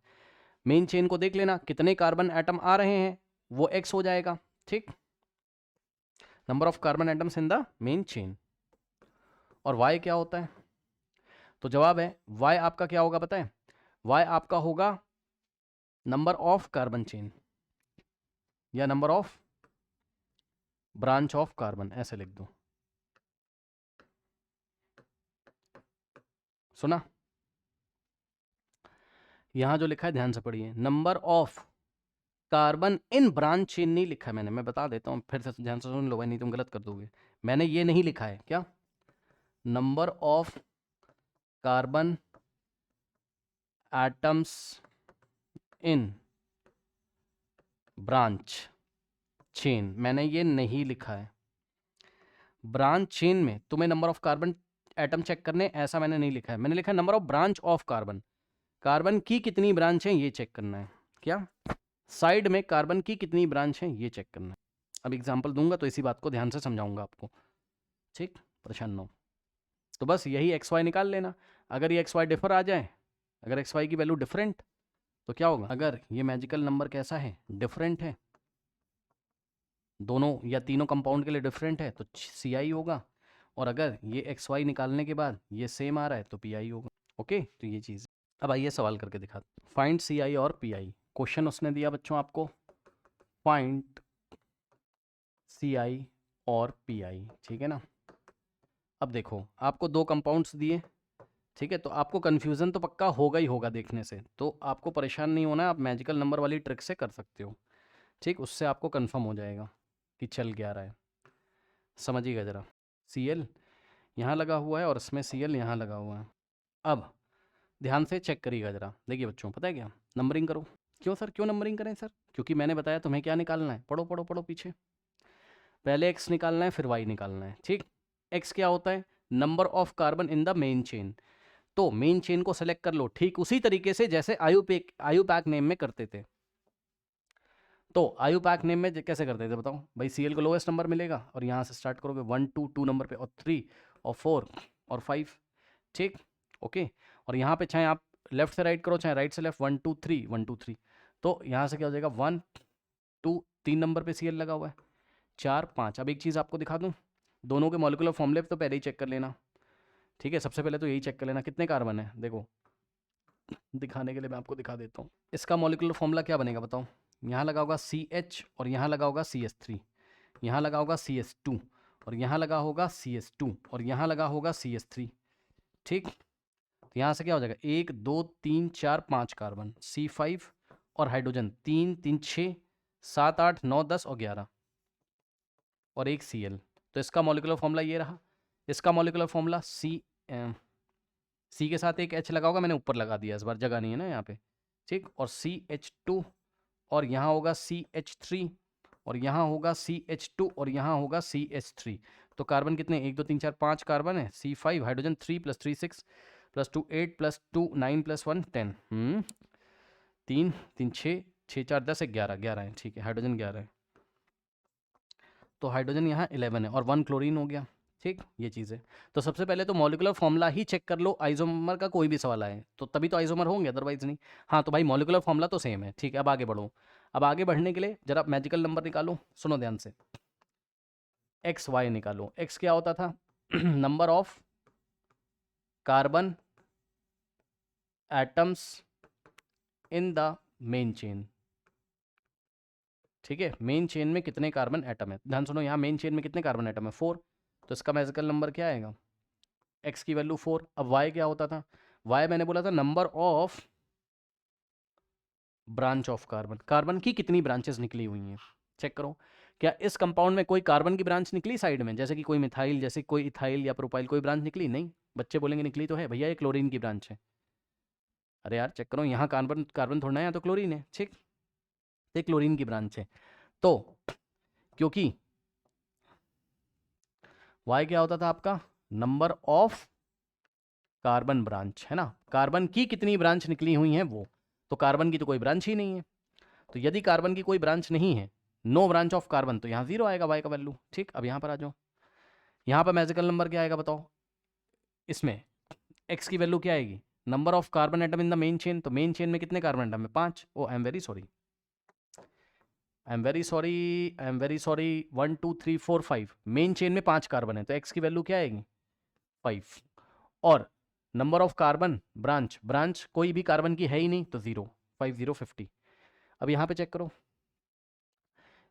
मेन चेन को देख लेना, कितने कार्बन एटम आ रहे हैं वो X हो जाएगा, ठीक। Number of carbon atoms in the main chain. और Y क्या होता है? तो जवाब है Y आपका क्या होगा पता है? Y आपका होगा नंबर ऑफ कार्बन चेन या number of branch of carbon, ऐसे लिख दो। सुना? यहां जो लिखा है ध्यान से पढ़िए, number of carbon in branch chain नहीं लिखा है मैंने, मैं बता देता हूं फिर से, ध्यान से सुन लो भाई, नहीं तुम गलत कर दोगे। मैंने ये नहीं लिखा है, क्या? Number of carbon atoms in branch chain, मैंने ये नहीं लिखा है। ब्रांच चेन में तुम्हें number of carbon atom check करने, ऐसा मैंने नहीं लिखा है। मैंने लिखा है number of branch of carbon, carbon की कितनी ब्रांच है ये चेक करना है। क्या? साइड में कार्बन की कितनी ब्रांच है ये चेक करना है। अब एग्जांपल दूंगा तो इसी बात को ध्यान से समझाऊंगा आपको, ठीक, परेशान ना हो। तो बस यही XY निकाल लेना। अगर ये XY डिफर आ जाए, अगर XY की वैल्यू डिफरेंट, तो क्या होगा? अगर ये मैजिकल नंबर कैसा है? डिफरेंट है, दोनों या तीनों कंपाउंड के लिए डिफरेंट है तो CI होगा, और अगर ये XY निकालने के बाद ये सेम आ रहा है तो PI होगा। ओके, तो ये चीज़। अब आइए सवाल करके दिखा। फाइंड CI और PI। क्वेश्चन उसने दिया बच्चों आपको, फाइंड CI और PI, ठीक है ना। अब देखो, आपको दो कंपाउंड्स दिए, ठीक है, तो आपको कन्फ्यूज़न तो पक्का होगा ही होगा देखने से, तो आपको परेशान नहीं होना, आप मैजिकल नंबर वाली ट्रिक से कर सकते हो, ठीक, उससे आपको कंफर्म हो जाएगा कि चल क्या रहा है, समझिएगा ज़रा। Cl यहाँ लगा हुआ है और इसमें Cl यहाँ लगा हुआ है। अब ध्यान से चेक करिएगा ज़रा। देखिए बच्चों, पता है क्या, नंबरिंग करो। क्यों सर, क्यों नंबरिंग करें सर? क्योंकि मैंने बताया तुम्हें क्या निकालना है। पढ़ो पढ़ो पढ़ो पीछे। पहले x निकालना है, फिर y निकालना है। ठीक, x क्या होता है? Number of carbon in the main chain. तो मेन चेन को सेलेक्ट कर लो, ठीक उसी तरीके से जैसे आयुपैक नेम में करते थे। तो आयुपैक नेम में कैसे करते थे बताओ भाई? Cl को लोएस्ट नंबर मिलेगा और यहाँ से स्टार्ट करोगे 1 2 2 नंबर पे, और 3 और 4 और 5। ठीक, ओके। और यहाँ पे चाहे आप लेफ्ट से राइट करो, चाहे राइट से लेफ्ट, 1 2 3 1 2 3। तो यहाँ से क्या हो जाएगा, 1 2 3 नंबर पे Cl लगा हुआ है, 4 5। अब एक चीज़ आपको दिखा दूँ, दोनों के मॉलिक्यूलर फॉर्मूले तो पहले ही चेक कर लेना। ठीक है, सबसे पहले तो यही चेक कर लेना कितने कार्बन है। देखो, दिखाने के लिए मैं आपको दिखा देता हूँ। इसका मॉलिक्यूलर फॉर्मूला क्या बनेगा बताओ? यहाँ लगा होगा CH और यहाँ लगा होगा CH3, यहाँ लगा होगा CS2 और यहाँ लगा होगा CS2 और यहाँ लगा होगा CS3। ठीक, तो यहाँ से क्या हो जाएगा, 1 2 3 4 5 कार्बन, C5 और हाइड्रोजन 3 3 6 7 8 9 10 और 11 और एक Cl। तो इसका मॉलिक्यूलर फॉर्मूला ये रहा। इसका मॉलिक्यूलर फॉर्मूला C के साथ एक H लगा होगा, मैंने ऊपर लगा दिया इस बार, जगह नहीं है ना यहाँ पे। ठीक, और CH2 और यहाँ होगा CH3 और यहाँ होगा CH2 और यहाँ होगा CH3। तो कार्बन कितने, 1 2 3 4 5 कार्बन है। C5 hydrogen 3 + 3 6 + 2 8 + 2 9 + 1 10। 3 3 6 6 4 10 11 11 है। ठीक है, हाइड्रोजन 11 है, तो हाइड्रोजन यहाँ 11 है और 1 क्लोरीन हो गया। ठीक, ये चीज़ है। तो सबसे पहले तो मॉलिक्यूलर फॉर्मूला ही चेक कर लो, आइसोमर का कोई भी सवाल आए तो तभी तो आइसोमर होंगे, अदरवाइज नहीं। हाँ तो भाई मॉलिक्यूलर फॉर्मूला तो सेम है। ठीक है, अब आगे बढ़ो। अब आगे बढ़ने के लिए जरा मैजिकल नंबर निकालो, सुनो ध्यान से। एक्स वाई निकालो। एक्स क्या होता था? Number of carbon atoms in the main chain. ठीक है, मेन चेन में कितने कार्बन एटम है, ध्यान सुनो। यहाँ मेन चेन में कितने कार्बन एटम है? 4। तो इसका मैजिकल नंबर क्या आएगा? एक्स की वैल्यू 4। अब वाई क्या होता था? वाई मैंने बोला था number of branch of carbon. Carbon की कितनी ब्रांचेस निकली हुई हैं, चेक करो। क्या इस कंपाउंड में कोई कार्बन की ब्रांच निकली साइड में, जैसे कि कोई मिथाइल, जैसे कोई इथाइल या प्रोपाइल, कोई ब्रांच निकली? नहीं। बच्चे बोलेंगे निकली तो है भैया, ये क्लोरीन की ब्रांच है। अरे यार चेक करो, यहाँ कार्बन कार्बन थोड़ा ना, यहाँ तो क्लोरीन है। ठीक, ये क्लोरीन की ब्रांच है। तो क्योंकि वाई क्या होता था आपका? नंबर ऑफ कार्बन ब्रांच, है ना, कार्बन की कितनी ब्रांच निकली हुई हैं वो। तो कार्बन की तो कोई ब्रांच ही नहीं है। तो यदि कार्बन की कोई ब्रांच नहीं है, नो ब्रांच ऑफ कार्बन, तो यहाँ 0 आएगा वाई का वैल्यू। ठीक, अब यहाँ पर आ जाओ। यहाँ पर मैजिकल नंबर क्या आएगा बताओ? इसमें एक्स की वैल्यू क्या आएगी? Number of carbon atom in the main chain. तो मेन चेन में कितने कार्बन एटम है? 5। Oh I am very sorry, I am very sorry, I am very sorry. 1 2 3 4 5, main chain में 5 कार्बन है, तो एक्स की वैल्यू क्या आएगी? 5। और number of carbon branch, branch कोई भी कार्बन की है ही नहीं, तो 0। 5 0 50। अब यहाँ पे चेक करो,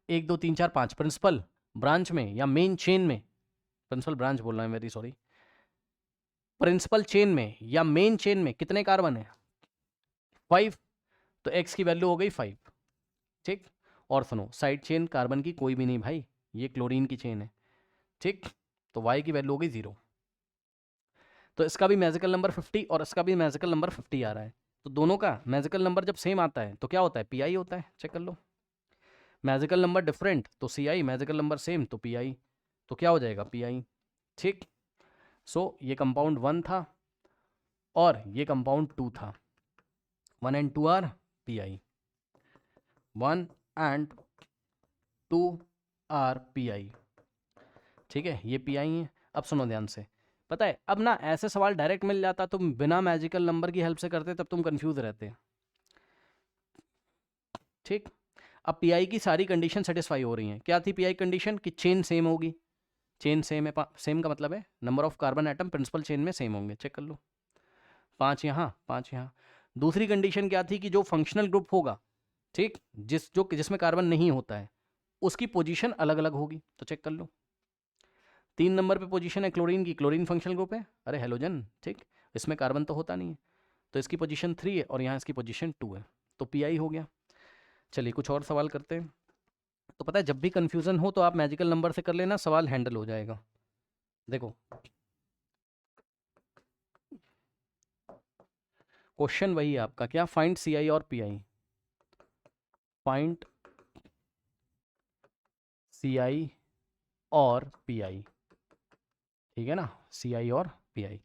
1 2 3 4 5 प्रिंसिपल ब्रांच में या मेन चेन में, प्रिंसिपल ब्रांच बोल रहा है, वेरी सॉरी, प्रिंसिपल चेन में या मेन चेन में कितने कार्बन है? 5। तो एक्स की वैल्यू हो गई 5। ठीक, और सुनो, साइड चेन कार्बन की कोई भी नहीं भाई, ये क्लोरीन की चेन है। ठीक, तो वाई की वैल्यू हो गई 0। तो इसका भी मैजिकल नंबर 50 और इसका भी मैजिकल नंबर 50 आ रहा है। तो दोनों का मैजिकल नंबर जब सेम आता है तो क्या होता है? पीआई होता है। चेक कर लो। मैजिकल नंबर डिफरेंट तो सीआई, मैजिकल नंबर सेम तो पीआई। तो क्या हो जाएगा? पीआई। ठीक, सो ये कंपाउंड 1 था और ये कंपाउंड 2 था। 1 and 2 are PI, 1 and 2 are PI. ठीक है, ये पीआई है। अब सुनो ध्यान से, पता है अब ना ऐसे सवाल डायरेक्ट मिल जाता, तुम बिना मैजिकल नंबर की हेल्प से करते तब तुम कंफ्यूज रहते। ठीक, अब पीआई की सारी कंडीशन सेटिस्फाई हो रही हैं। क्या थी पीआई कंडीशन? कि चेन सेम होगी। चेन सेम है, सेम का मतलब है number of carbon atom principal chain में सेम होंगे। चेक कर लो, 5 यहाँ 5 यहाँ। दूसरी कंडीशन क्या थी? कि जो फंक्शनल ग्रुप होगा, ठीक, जिसमें कार्बन नहीं होता है, उसकी पोजीशन अलग अलग होगी। तो चेक कर लो, 3 नंबर पे पोजीशन है क्लोरीन की, क्लोरीन फंक्शनल ग्रुप है, अरे हेलोजन। ठीक, इसमें कार्बन तो होता नहीं है, तो इसकी पोजीशन 3 है और यहाँ इसकी पोजीशन 2 है, तो पीआई हो गया। चलिए कुछ और सवाल करते हैं। तो पता है जब भी कंफ्यूजन हो तो आप मैजिकल नंबर से कर लेना, सवाल हैंडल हो जाएगा। देखो क्वेश्चन वही है आपका, क्या? फाइंड सी आई और पी आई। फाइंड सी आई और पी आई, ठीक है ना, सी आई और पी आई।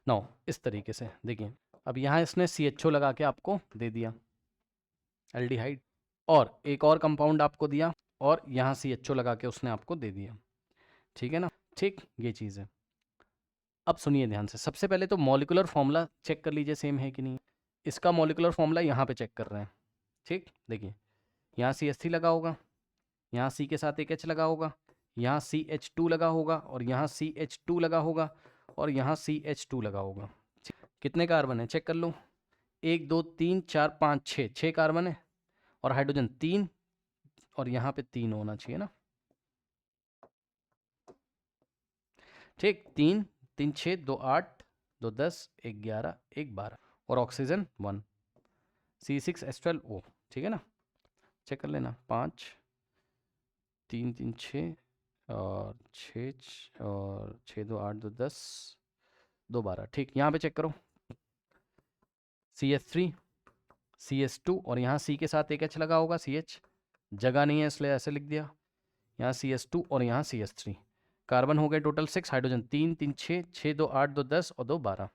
नो इस तरीके से देखिए, अब यहाँ इसने सी एच ओ लगा के आपको दे दिया एल्डिहाइड, और एक और कंपाउंड आपको दिया, और यहाँ सी एच ओ लगा के उसने आपको दे दिया, ठीक है ना। ठीक, ये चीज़ है। अब सुनिए ध्यान से, सबसे पहले तो मॉलिकुलर फॉर्मूला चेक कर लीजिए सेम है कि नहीं। इसका मॉलिकुलर फॉर्मूला यहाँ पे चेक कर रहे हैं, ठीक। देखिए यहाँ सी एच थ्री लगा होगा, यहाँ सी के साथ एक एच लगा होगा, यहाँ सी एच टू लगा होगा, और यहाँ सी एच टू लगा होगा, और यहाँ सी एच टू लगा होगा। कितने कार्बन है चेक कर लो, 1 2 3 4 5 6, 6 कार्बन है, और हाइड्रोजन 3, और यहाँ पे 3 होना चाहिए ना, ठीक। 3 3 6 2 8 2 10 1 11 1 12, और ऑक्सीजन 1 C6H12O, ठीक है ना। चेक कर लेना, 5 3 3 6 और 6 और 6 2 8 2 10 2 12, ठीक। यहाँ पे चेक करो, CH3 CH2, और यहाँ C के साथ एक H लगा होगा, CH जगह नहीं है इसलिए ऐसे लिख दिया, यहाँ CH2 और यहाँ CH3। कार्बन हो गए टोटल 6, हाइड्रोजन 3 3 6 6 2 8 2 10 और 2 12,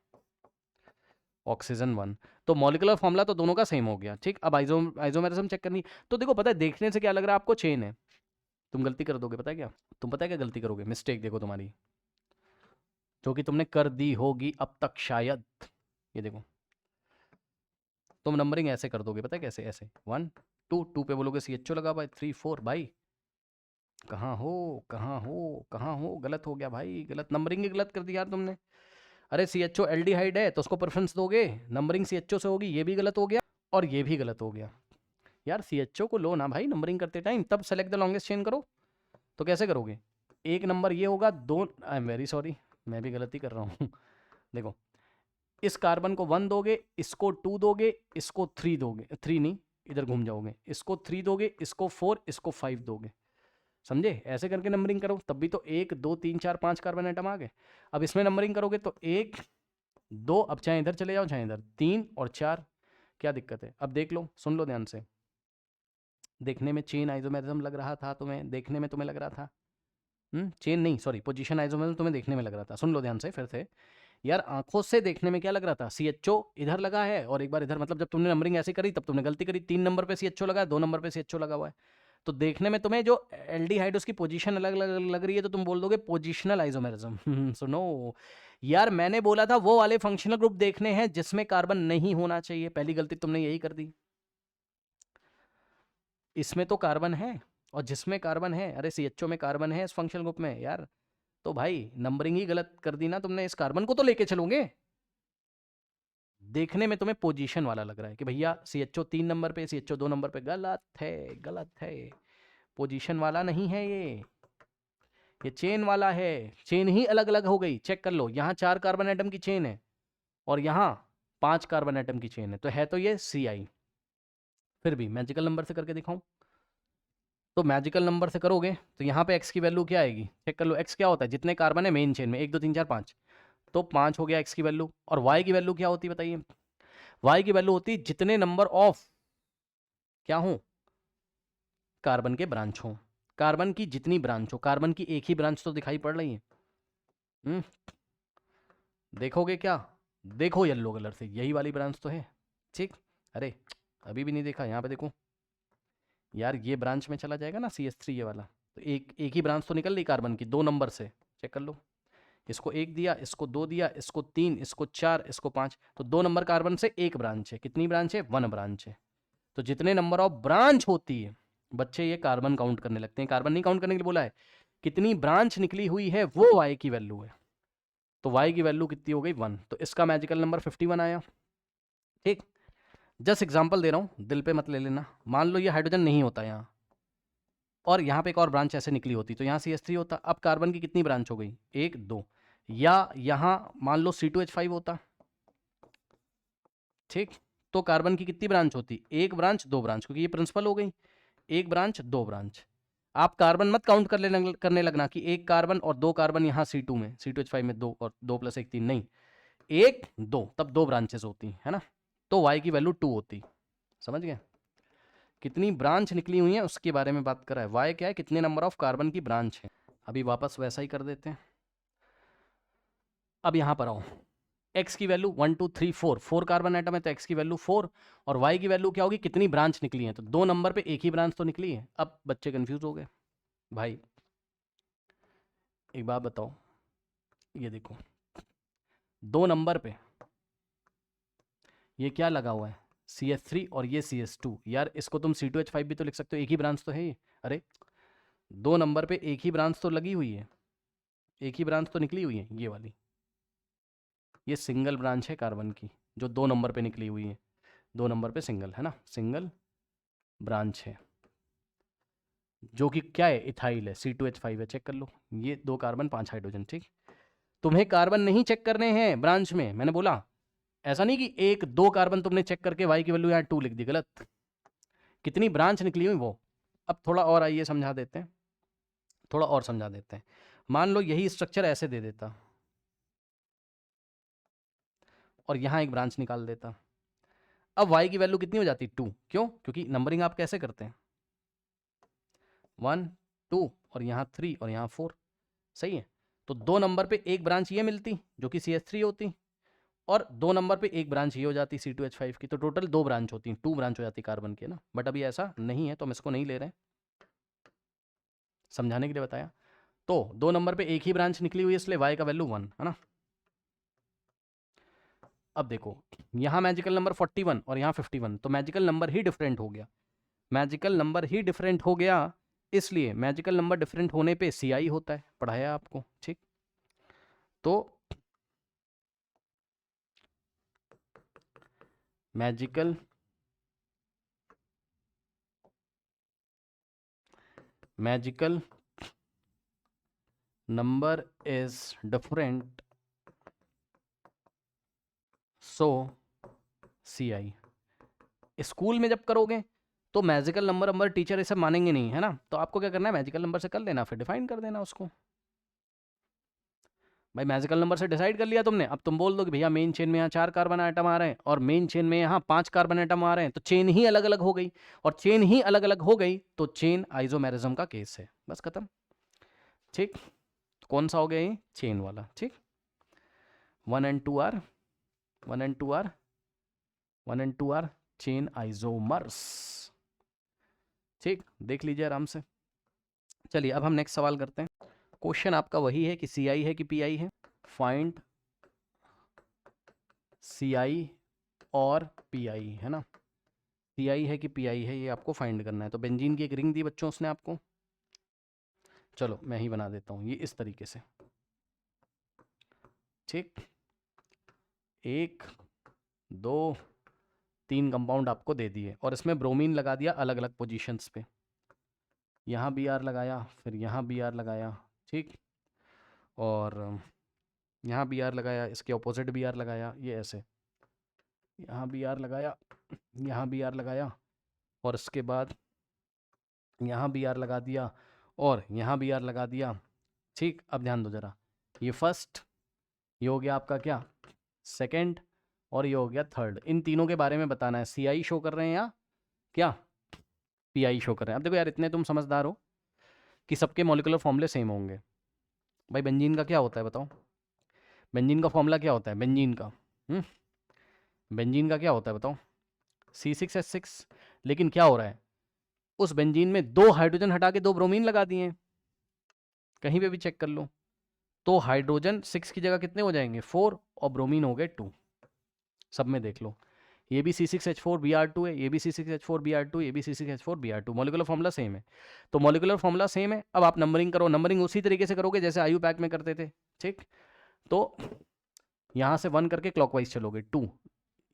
ऑक्सीजन 1। तो मॉलिकुलर फॉर्मूला तो दोनों का सेम हो गया, ठीक। अब आइसोमेरिज्म चेक करनी, तो देखो पता है देखने से क्या लग रहा है आपको, चेन है। तुम गलती कर दोगे, पता है क्या? तुम पता है क्या गलती करोगे, मिस्टेक देखो तुम्हारी, जो कि तुमने कर दी होगी अब तक शायद। ये देखो, तुम नंबरिंग ऐसे कर दोगे, पता है कैसे? ऐसे 1 2 2 पे बोलोगे CHO लगा भाई, 3 4, भाई कहाँ हो कहाँ हो कहाँ हो, गलत हो गया भाई, गलत नंबरिंग ही गलत कर दी यार तुमने। अरे CHO एल्डिहाइड है तो उसको प्रेफरेंस दोगे, नंबरिंग CHO से होगी, ये भी गलत हो गया और ये भी गलत हो गया। यार CHO को लो ना भाई नंबरिंग करते टाइम, तब सेलेक्ट द लॉन्गेस्ट चेन करो। तो कैसे करोगे? एक नंबर ये होगा, दो, आई एम वेरी सॉरी, मैं भी गलती कर रहा हूँ देखो, इस कार्बन को 1 दोगे, इसको 2 दोगे, इसको 3 दोगे, 3 नहीं, इधर घूम जाओगे, इसको 3 दोगे, इसको 4, इसको 5 दोगे, समझे? ऐसे करके नंबरिंग करो, तब भी तो 1 2 3 4 5 कार्बन आइटम आ गए। अब इसमें नंबरिंग करोगे तो 1 2, अब चाहे इधर चले जाओ चाहे इधर, 3 और 4, क्या दिक्कत है? अब देख लो, सुन लो ध्यान से, देखने में चेन आइसोमेरिज्म लग रहा था तुम्हें, देखने में तुम्हें लग रहा था, चेन नहीं सॉरी, पोजीशन आइसोमेरिज्म तुम्हें देखने में लग रहा था। सुन लो ध्यान से फिर से, यार आंखों से देखने में क्या लग रहा था, CHO इधर लगा है और एक बार इधर, मतलब जब तुमने नंबरिंग ऐसे करी तब तुमने गलती करी, 3 नंबर पे CHO लगा है, 2 नंबर पे CHO लगा हुआ है, तो देखने में तुम्हें जो एल्डिहाइड उसकी पोजीशन अलग लग रही है, तो तुम बोल दोगे पोजिशनल आइसोमेरिज्म। सुनो यार, मैंने बोला था वो वाले फंक्शनल ग्रुप देखने हैं जिसमें कार्बन नहीं होना चाहिए, पहली गलती तुमने यही कर दी। इसमें तो कार्बन है, और जिसमें कार्बन है, अरे CHO में कार्बन है इस फंक्शनल ग्रुप में यार, तो भाई नंबरिंग ही गलत कर दी ना तुमने, इस कार्बन को तो लेके चलोगे। देखने में तुम्हें पोजीशन वाला लग रहा है कि भैया CHO 3 नंबर पे, CHO 2 नंबर पे, गलत है, गलत है, पोजीशन वाला नहीं है ये चेन वाला है। चेन ही अलग अलग हो गई, चेक कर लो, यहाँ 4 कार्बन एटम की चेन है और यहाँ 5 कार्बन एटम की चेन है तो ये CI। फिर भी मैजिकल नंबर से करके दिखाऊं, तो मैजिकल नंबर से करोगे तो यहाँ पे x की वैल्यू क्या आएगी, चेक कर लो। x क्या होता है, जितने कार्बन है मेन चेन में, 1 2 3 4 5, तो 5 हो गया x की वैल्यू। और y की वैल्यू क्या होती है बताइए? y की वैल्यू होती है जितने नंबर ऑफ क्या हो, कार्बन के ब्रांच हो, कार्बन की जितनी ब्रांच हो, कार्बन की एक ही ब्रांच तो दिखाई पड़ रही है, देखोगे क्या? देखो येलो कलर से, यही वाली ब्रांच तो है, ठीक। अरे अभी भी नहीं देखा, यहाँ पे देखो यार, ये ब्रांच में चला जाएगा ना CH3 ये वाला, तो एक ही ब्रांच तो निकल रही कार्बन की 2 नंबर से, चेक कर लो। इसको 1 दिया, इसको 2 दिया, इसको 3, इसको 4, इसको 5, तो 2 नंबर कार्बन से एक ब्रांच है। कितनी ब्रांच है? 1 ब्रांच है। तो जितने नंबर ऑफ ब्रांच होती है, बच्चे ये कार्बन काउंट करने लगते हैं, कार्बन नहीं काउंट करने के लिए बोला है, कितनी ब्रांच निकली हुई है वो y की वैल्यू है। तो y की वैल्यू कितनी हो गई? 1, तो इसका मैजिकल नंबर 51 आया, ठीक। जस्ट एग्जांपल दे रहा हूं, दिल पे मत ले लेना। मान लो ये हाइड्रोजन नहीं होता यहाँ, और यहाँ पे एक और ब्रांच ऐसे निकली होती, तो यहाँ CH3 होता। अब कार्बन की कितनी ब्रांच हो गई? 1 2, या यहाँ मान लो C2H5 होता, ठीक। तो कार्बन की कितनी ब्रांच होती? 1 ब्रांच 2 ब्रांच, क्योंकि ये प्रिंसिपल हो गई, 1 ब्रांच 2 ब्रांच। आप कार्बन मत काउंट करने लगना कि एक कार्बन और 2 कार्बन यहाँ C2 में, C2H5 में 2 और 2 + 1 3, नहीं, 1 2, तब 2 ब्रांचेस होती है ना, तो y की वैल्यू 2 होती। समझ गए? कितनी ब्रांच निकली हुई है उसके बारे में बात कर रहा है। y क्या है? कितने नंबर ऑफ कार्बन की ब्रांच है। अभी वापस वैसा ही कर देते हैं। अब यहाँ पर आओ, x की वैल्यू 1 2 3 4, 4 कार्बन एटम है तो x की वैल्यू 4, और y की वैल्यू क्या होगी? कितनी ब्रांच निकली है? तो 2 नंबर पे एक ही ब्रांच तो निकली है। अब बच्चे कंफ्यूज हो गए। भाई एक बात बताओ, ये देखो 2 नंबर पे ये क्या लगा हुआ है? CH3 और ये CH2। यार इसको तुम C2H5 भी तो लिख सकते हो, एक ही ब्रांच तो है ये। अरे 2 नंबर पे एक ही ब्रांच तो लगी हुई है, एक ही ब्रांच तो निकली हुई है, ये वाली। ये सिंगल ब्रांच है कार्बन की जो 2 नंबर पे निकली हुई है। 2 नंबर पे सिंगल है ना, सिंगल ब्रांच है, जो कि क्या है? इथाइल है, C2H5 है। चेक कर लो, ये 2 कार्बन 5 हाइड्रोजन। ठीक, तुम्हें कार्बन नहीं चेक करने हैं ब्रांच में, मैंने बोला ऐसा नहीं कि 1 2 कार्बन तुमने चेक करके y की वैल्यू यहाँ 2 लिख दी, गलत। कितनी ब्रांच निकली हुई वो। अब थोड़ा और आइए समझा देते हैं, थोड़ा और समझा देते हैं। मान लो यही स्ट्रक्चर ऐसे दे देता और यहाँ एक ब्रांच निकाल देता। अब y की वैल्यू कितनी हो जाती? 2। क्यों? क्योंकि नंबरिंग आप कैसे करते हैं? 1 2 और यहाँ 3 और यहाँ 4। सही है, तो 2 नंबर पे एक ब्रांच ये मिलती जो कि CH3 होती, और 2 नंबर पे एक ब्रांच ये हो जाती C2H5 की, तो टोटल 2 ब्रांच होती, 2 ब्रांच हो जाती कार्बन की, है ना। बट अभी ऐसा नहीं है तो हम इसको नहीं ले रहे हैं, समझाने के लिए बताया। तो 2 नंबर पे एक ही ब्रांच निकली हुई है, इसलिए y का वैल्यू 1 है ना। अब देखो यहाँ मैजिकल नंबर 41 और यहाँ 51, तो मैजिकल नंबर ही डिफरेंट हो गया, मैजिकल नंबर ही डिफरेंट हो गया। इसलिए मैजिकल नंबर डिफरेंट होने पे CI होता है, पढ़ाया आपको। ठीक, तो magical number is different, so CI। School में जब करोगे तो मैजिकल नंबर टीचर इसे मानेंगे नहीं, है ना, तो आपको क्या करना है? मैजिकल नंबर से कर लेना, फिर डिफाइन कर देना उसको। भाई मैजिकल नंबर से डिसाइड कर लिया तुमने, अब तुम बोल दो कि भैया मेन चेन में यहाँ 4 कार्बन आइटम आ रहे हैं और मेन चेन में यहाँ 5 कार्बन आइटम आ रहे हैं, तो चेन ही अलग अलग हो गई, और चेन ही अलग अलग हो गई तो चेन आइसोमेरिज्म का केस है, बस खत्म। ठीक, तो कौन सा हो गया ये? चेन वाला। ठीक, 1 and 2 are 1 and 2 are 1 and 2 are chain isomers. ठीक, देख लीजिए आराम से। चलिए अब हम नेक्स्ट सवाल करते हैं। क्वेश्चन आपका वही है कि CI है कि PI है। फाइंड CI और PI, है ना। CI है कि PI है, ये आपको फाइंड करना है। तो बेंजीन की एक रिंग दी बच्चों उसने आपको, चलो मैं ही बना देता हूँ ये इस तरीके से। ठीक, 1 2 3 कंपाउंड आपको दे दिए, और इसमें ब्रोमीन लगा दिया अलग अलग पोजीशंस पे। यहाँ Br लगाया, फिर यहाँ Br लगाया। ठीक, और यहाँ Br लगाया, इसके ऑपोजिट Br लगाया, ये ऐसे। यहाँ Br लगाया, यहाँ Br लगाया, और इसके बाद यहाँ Br लगा दिया, और यहाँ Br लगा दिया। ठीक, अब ध्यान दो जरा, ये फर्स्ट, ये हो गया आपका क्या? सेकंड, और ये हो गया थर्ड। इन तीनों के बारे में बताना है, CI शो कर रहे हैं या क्या PI शो कर रहे हैं। अब देखो यार, इतने तुम समझदार हो कि सबके मॉलिक्यूलर फॉर्मूले सेम होंगे। भाई बेंजीन का क्या होता है बताओ? बेंजीन का फॉर्मूला क्या होता है बेंजीन का? बेंजीन का क्या होता है बताओ? C6H6। लेकिन क्या हो रहा है, उस बेंजीन में 2 हाइड्रोजन हटा के 2 ब्रोमीन लगा दिए हैं, कहीं पे भी चेक कर लो। तो हाइड्रोजन 6 की जगह कितने हो जाएंगे? 4, और ब्रोमीन हो गए 2। सब में देख लो, ये भी C6H4Br2 है, ये भी C6H4Br2, ये भी C6H4Br2, मॉलिक्यूलर फॉर्मूला सेम है। तो मॉलिक्यूलर फॉर्मूला सेम है, अब आप नंबरिंग करो, नंबरिंग उसी तरीके से करोगे जैसे IUPAC में करते थे। ठीक, तो यहाँ से 1 करके क्लॉकवाइज चलोगे, 2,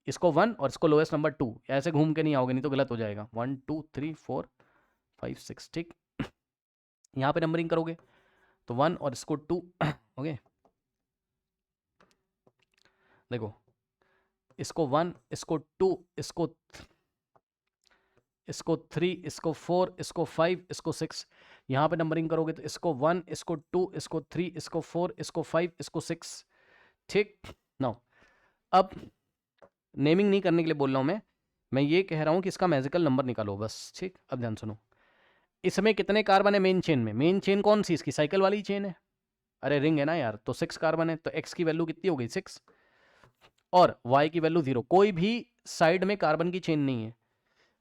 इसको 1 और इसको लोएस्ट नंबर 2, ऐसे घूम के नहीं आओगे, नहीं तो गलत हो जाएगा। 1 2 3 4 5 6। ठीक, यहाँ पे नंबरिंग करोगे तो 1 और इसको 2 ओके। देखो, इसको 1, इसको 2, इसको 3, इसको 4, इसको 5, इसको 6, यहाँ पे नंबरिंग करोगे तो इसको 1, इसको 2, इसको 3, इसको 4, इसको 5, इसको 6। ठीक नाउ अब नेमिंग नहीं करने के लिए बोल रहा हूँ मैं ये कह रहा हूँ कि इसका मैजिकल नंबर निकालो बस। ठीक, अब ध्यान सुनो, इसमें कितने कार्बन है मेन चेन में? मेन चेन कौन सी? इसकी साइकिल वाली चेन है। अरे रिंग है ना यार, तो 6 कार्बन है, तो x की वैल्यू कितनी हो गई? 6, और y की वैल्यू 0। कोई भी साइड में कार्बन की चेन नहीं है।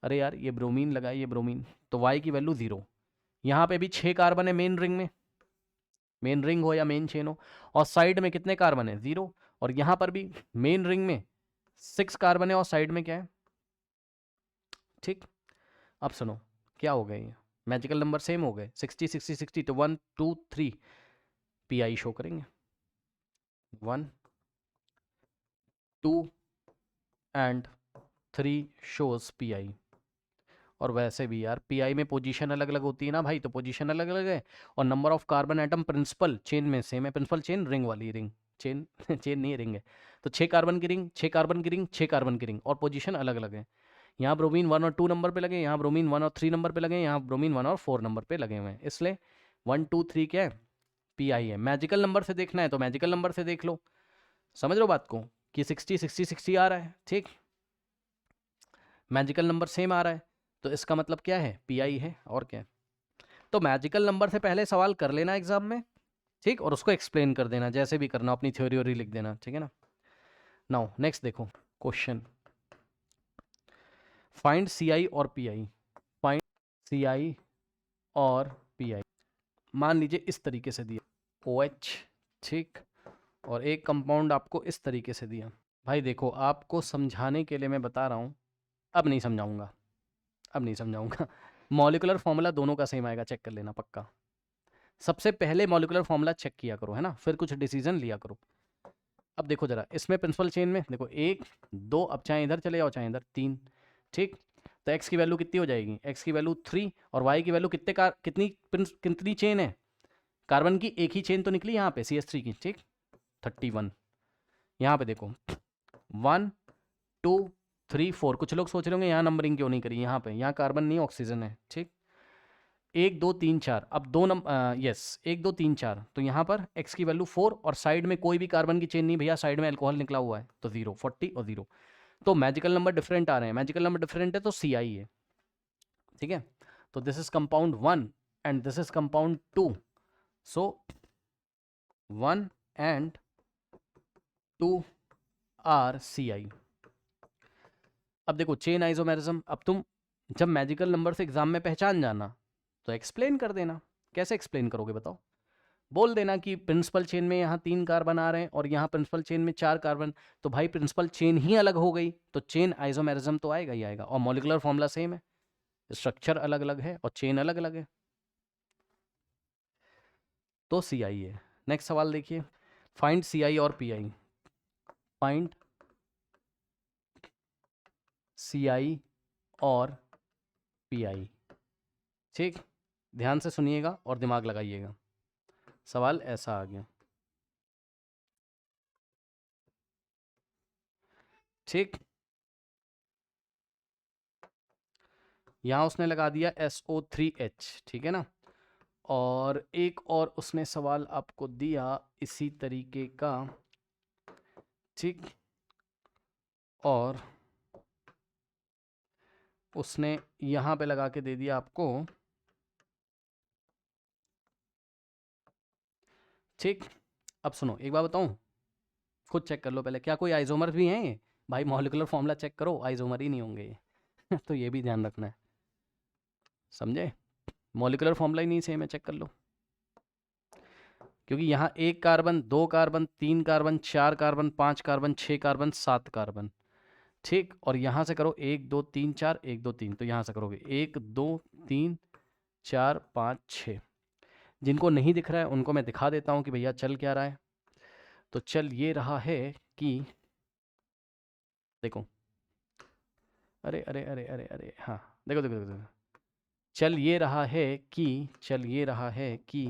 अरे यार ये ब्रोमीन लगा है, ये ब्रोमीन, तो y की वैल्यू 0। यहाँ पे भी 6 कार्बन है मेन रिंग में, मेन रिंग हो या मेन चेन हो, और साइड में कितने कार्बन है? 0। और यहाँ पर भी मेन रिंग में 6 कार्बन है और साइड में क्या है? ठीक, अब सुनो क्या हो गया, ये मैजिकल नंबर सेम हो गए, 60 60 60, तो 1 2 3 पी शो करेंगे, 1 2 एंड 3 शोज पी। और वैसे भी यार पी में पोजीशन अलग अलग होती है ना भाई, तो पोजीशन अलग अलग है, और number of carbon atom principal chain में सेम है। प्रिंसिपल चेन रिंग वाली रिंग, चेन चेन नहीं है, रिंग है। तो 6 कार्बन की रिंग, 6 कार्बन की रिंग, 6 कार्बन की रिंग, और पोजीशन अलग अलग है। यहाँ ब्रोमीन 1 और 2 नंबर पे लगे, यहाँ ब्रोमीन 1 और 3 नंबर पे लगे, यहाँ ब्रोमीन 1 और 4 नंबर पे लगे हुए हैं, इसलिए 1 2 3 क्या है? पी है। मैजिकल नंबर से देखना है तो मैजिकल नंबर से देख लो, समझ लो बात को, कि 60 60 60 आ रहा है। ठीक, मैजिकल नंबर सेम आ रहा है, तो इसका मतलब क्या है? पी है, और क्या है? तो मैजिकल नंबर से पहले सवाल कर लेना एग्जाम में, ठीक, और उसको एक्सप्लेन कर देना, जैसे भी करना, अपनी थ्योरी वोरी लिख देना, ठीक है ना। नाउ नेक्स्ट देखो क्वेश्चन, फाइंड सी और पी। फाइंड सी और पी। मान लीजिए इस तरीके से दिया OH, ठीक, और एक कंपाउंड आपको इस तरीके से दिया। भाई देखो आपको समझाने के लिए मैं बता रहा हूँ, अब नहीं समझाऊंगा, अब नहीं समझाऊंगा। मॉलिकुलर फॉर्मूला दोनों का सेम आएगा, चेक कर लेना पक्का। सबसे पहले मॉलिकुलर फॉर्मूला चेक किया करो, है ना, फिर कुछ डिसीजन लिया करो। अब देखो जरा, इसमें प्रिंसिपल चेन में देखो 1 2, अब चाहे इधर चले जाओ चाहे इधर 3, ठीक, तो x की वैल्यू कितनी हो जाएगी? x की वैल्यू 3, और y की वैल्यू कितनी चेन है? कार्बन की एक ही चेन तो निकली यहाँ पे CH3 की, ठीक, 31। यहाँ पे देखो 1 2 3 4, कुछ लोग सोच रहे होंगे यहाँ नंबरिंग क्यों नहीं करी, यहाँ पे, यहाँ कार्बन नहीं ऑक्सीजन है, ठीक, 1 2 3 4, अब 2 नंबर, यस 1 2 3 4, तो यहाँ पर x की वैल्यू 4, और साइड में कोई भी कार्बन की चेन नहीं भैया, साइड में अल्कोहल निकला हुआ है, तो 0 40 और 0, तो मैजिकल नंबर डिफरेंट आ रहे हैं। मैजिकल नंबर डिफरेंट है तो CI है, ठीक है। तो this is compound 1 and this is compound 2, so 1 and 2 are CI। अब देखो चेन आइसोमेरिज्म, अब तुम जब मैजिकल नंबर से एग्जाम में पहचान जाना तो एक्सप्लेन कर देना। कैसे एक्सप्लेन करोगे बताओ? बोल देना कि प्रिंसिपल चेन में यहाँ 3 कार्बन आ रहे हैं और यहाँ प्रिंसिपल चेन में 4 कार्बन, तो भाई प्रिंसिपल चेन ही अलग हो गई, तो चेन आइसोमेरिज्म तो आएगा ही आएगा, और मॉलिकुलर फॉर्मूला सेम है, स्ट्रक्चर अलग अलग है और चेन अलग अलग है, तो CI है। नेक्स्ट सवाल देखिए, फाइंड CI और PI। फाइंड CI और PI, ठीक, ध्यान से सुनिएगा और दिमाग लगाइएगा। सवाल ऐसा आ गया, ठीक, यहाँ उसने लगा दिया SO3H, ठीक है ना, और एक और उसने सवाल आपको दिया इसी तरीके का, ठीक, और उसने यहाँ पे लगा के दे दिया आपको, ठीक। अब सुनो एक बात बताऊँ, खुद चेक कर लो पहले, क्या कोई आइसोमर भी हैं ये? भाई मॉलिकुलर फॉर्मूला चेक करो, आइसोमर ही नहीं होंगे ये तो ये भी ध्यान रखना है, समझे? मॉलिकुलर फॉर्मूला ही नहीं सेम है, चेक कर लो, क्योंकि यहाँ 1 carbon 2 carbon 3 carbon 4 carbon 5 carbon 6 carbon 7 carbon, ठीक, और यहाँ से करो 1 2 3 4 1 2 3, तो यहाँ से करोगे 1 2 3 4 5 6। जिनको नहीं दिख रहा है उनको मैं दिखा देता हूँ कि भैया चल क्या रहा है। तो चल ये रहा है कि देखो, अरे अरे अरे अरे अरे, हाँ देखो देखो देखो, देखो। चल ये रहा है कि, चल ये रहा है कि,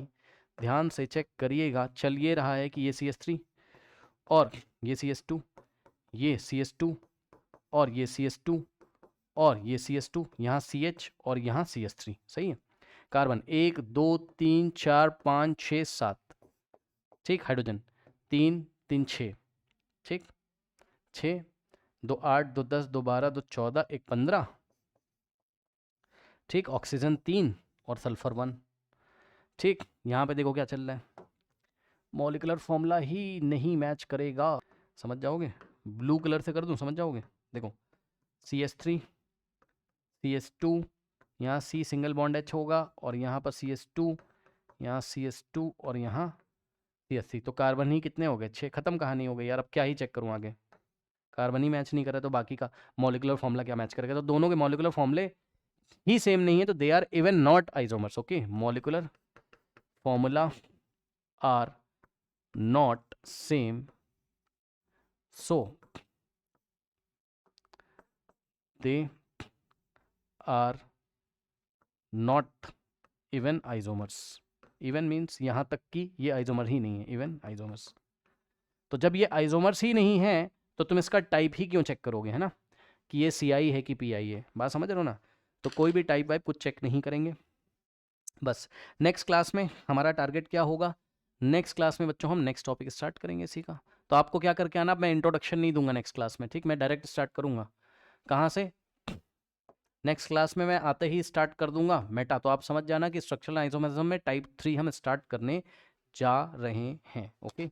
ध्यान से चेक करिएगा, चल ये रहा है कि ये CH3 और ये CH2, ये CH2 और ये CH2 और ये CH2, यहाँ CH और यहाँ CH3, सही है। कार्बन 1 2 3 4 5 6 7, ठीक। हाइड्रोजन 3 3 6, ठीक। 6 2 8 2 10 2 12 2 14 1 15, ठीक। ऑक्सीजन 3 और सल्फर 1, ठीक। यहाँ पे देखो क्या चल रहा है, मॉलिक्यूलर फॉर्मूला ही नहीं मैच करेगा, समझ जाओगे। ब्लू कलर से कर दूं, समझ जाओगे। देखो CH3 CH2, यहाँ C सिंगल बॉन्ड H होगा और यहाँ पर CH2, यहाँ CH2 और यहाँ CH3, तो कार्बन ही कितने हो गए, 6। खत्म कहानी हो गई यार। अब क्या ही चेक करूँ आगे, कार्बन ही मैच नहीं करे तो बाकी का मॉलिक्यूलर फॉर्मूला क्या मैच करेगा। तो दोनों के मॉलिक्यूलर फॉर्मूले ही सेम नहीं है, तो they are even not isomers. Okay, molecular formula are not same, so they are not even isomers। Even means यहाँ तक कि ये आइसोमर ही नहीं है, इवन आइसोमर्स। तो जब ये आइसोमर्स ही नहीं है तो तुम इसका टाइप ही क्यों चेक करोगे, है ना, कि ये CI है कि PI है। बात समझ रहे हो ना। तो कोई भी टाइप वाइप कुछ चेक नहीं करेंगे। बस नेक्स्ट क्लास में हमारा टारगेट क्या होगा, नेक्स्ट क्लास में बच्चों हम नेक्स्ट टॉपिक स्टार्ट करेंगे इसी का। तो आपको क्या करके आना, मैं इंट्रोडक्शन नहीं दूंगा नेक्स्ट क्लास में, ठीक। मैं डायरेक्ट स्टार्ट करूंगा कहाँ से, नेक्स्ट क्लास में मैं आते ही स्टार्ट कर दूंगा मेटा। तो आप समझ जाना कि स्ट्रक्चरल आइसोमरिज्म में टाइप 3 हम स्टार्ट करने जा रहे हैं। ओके।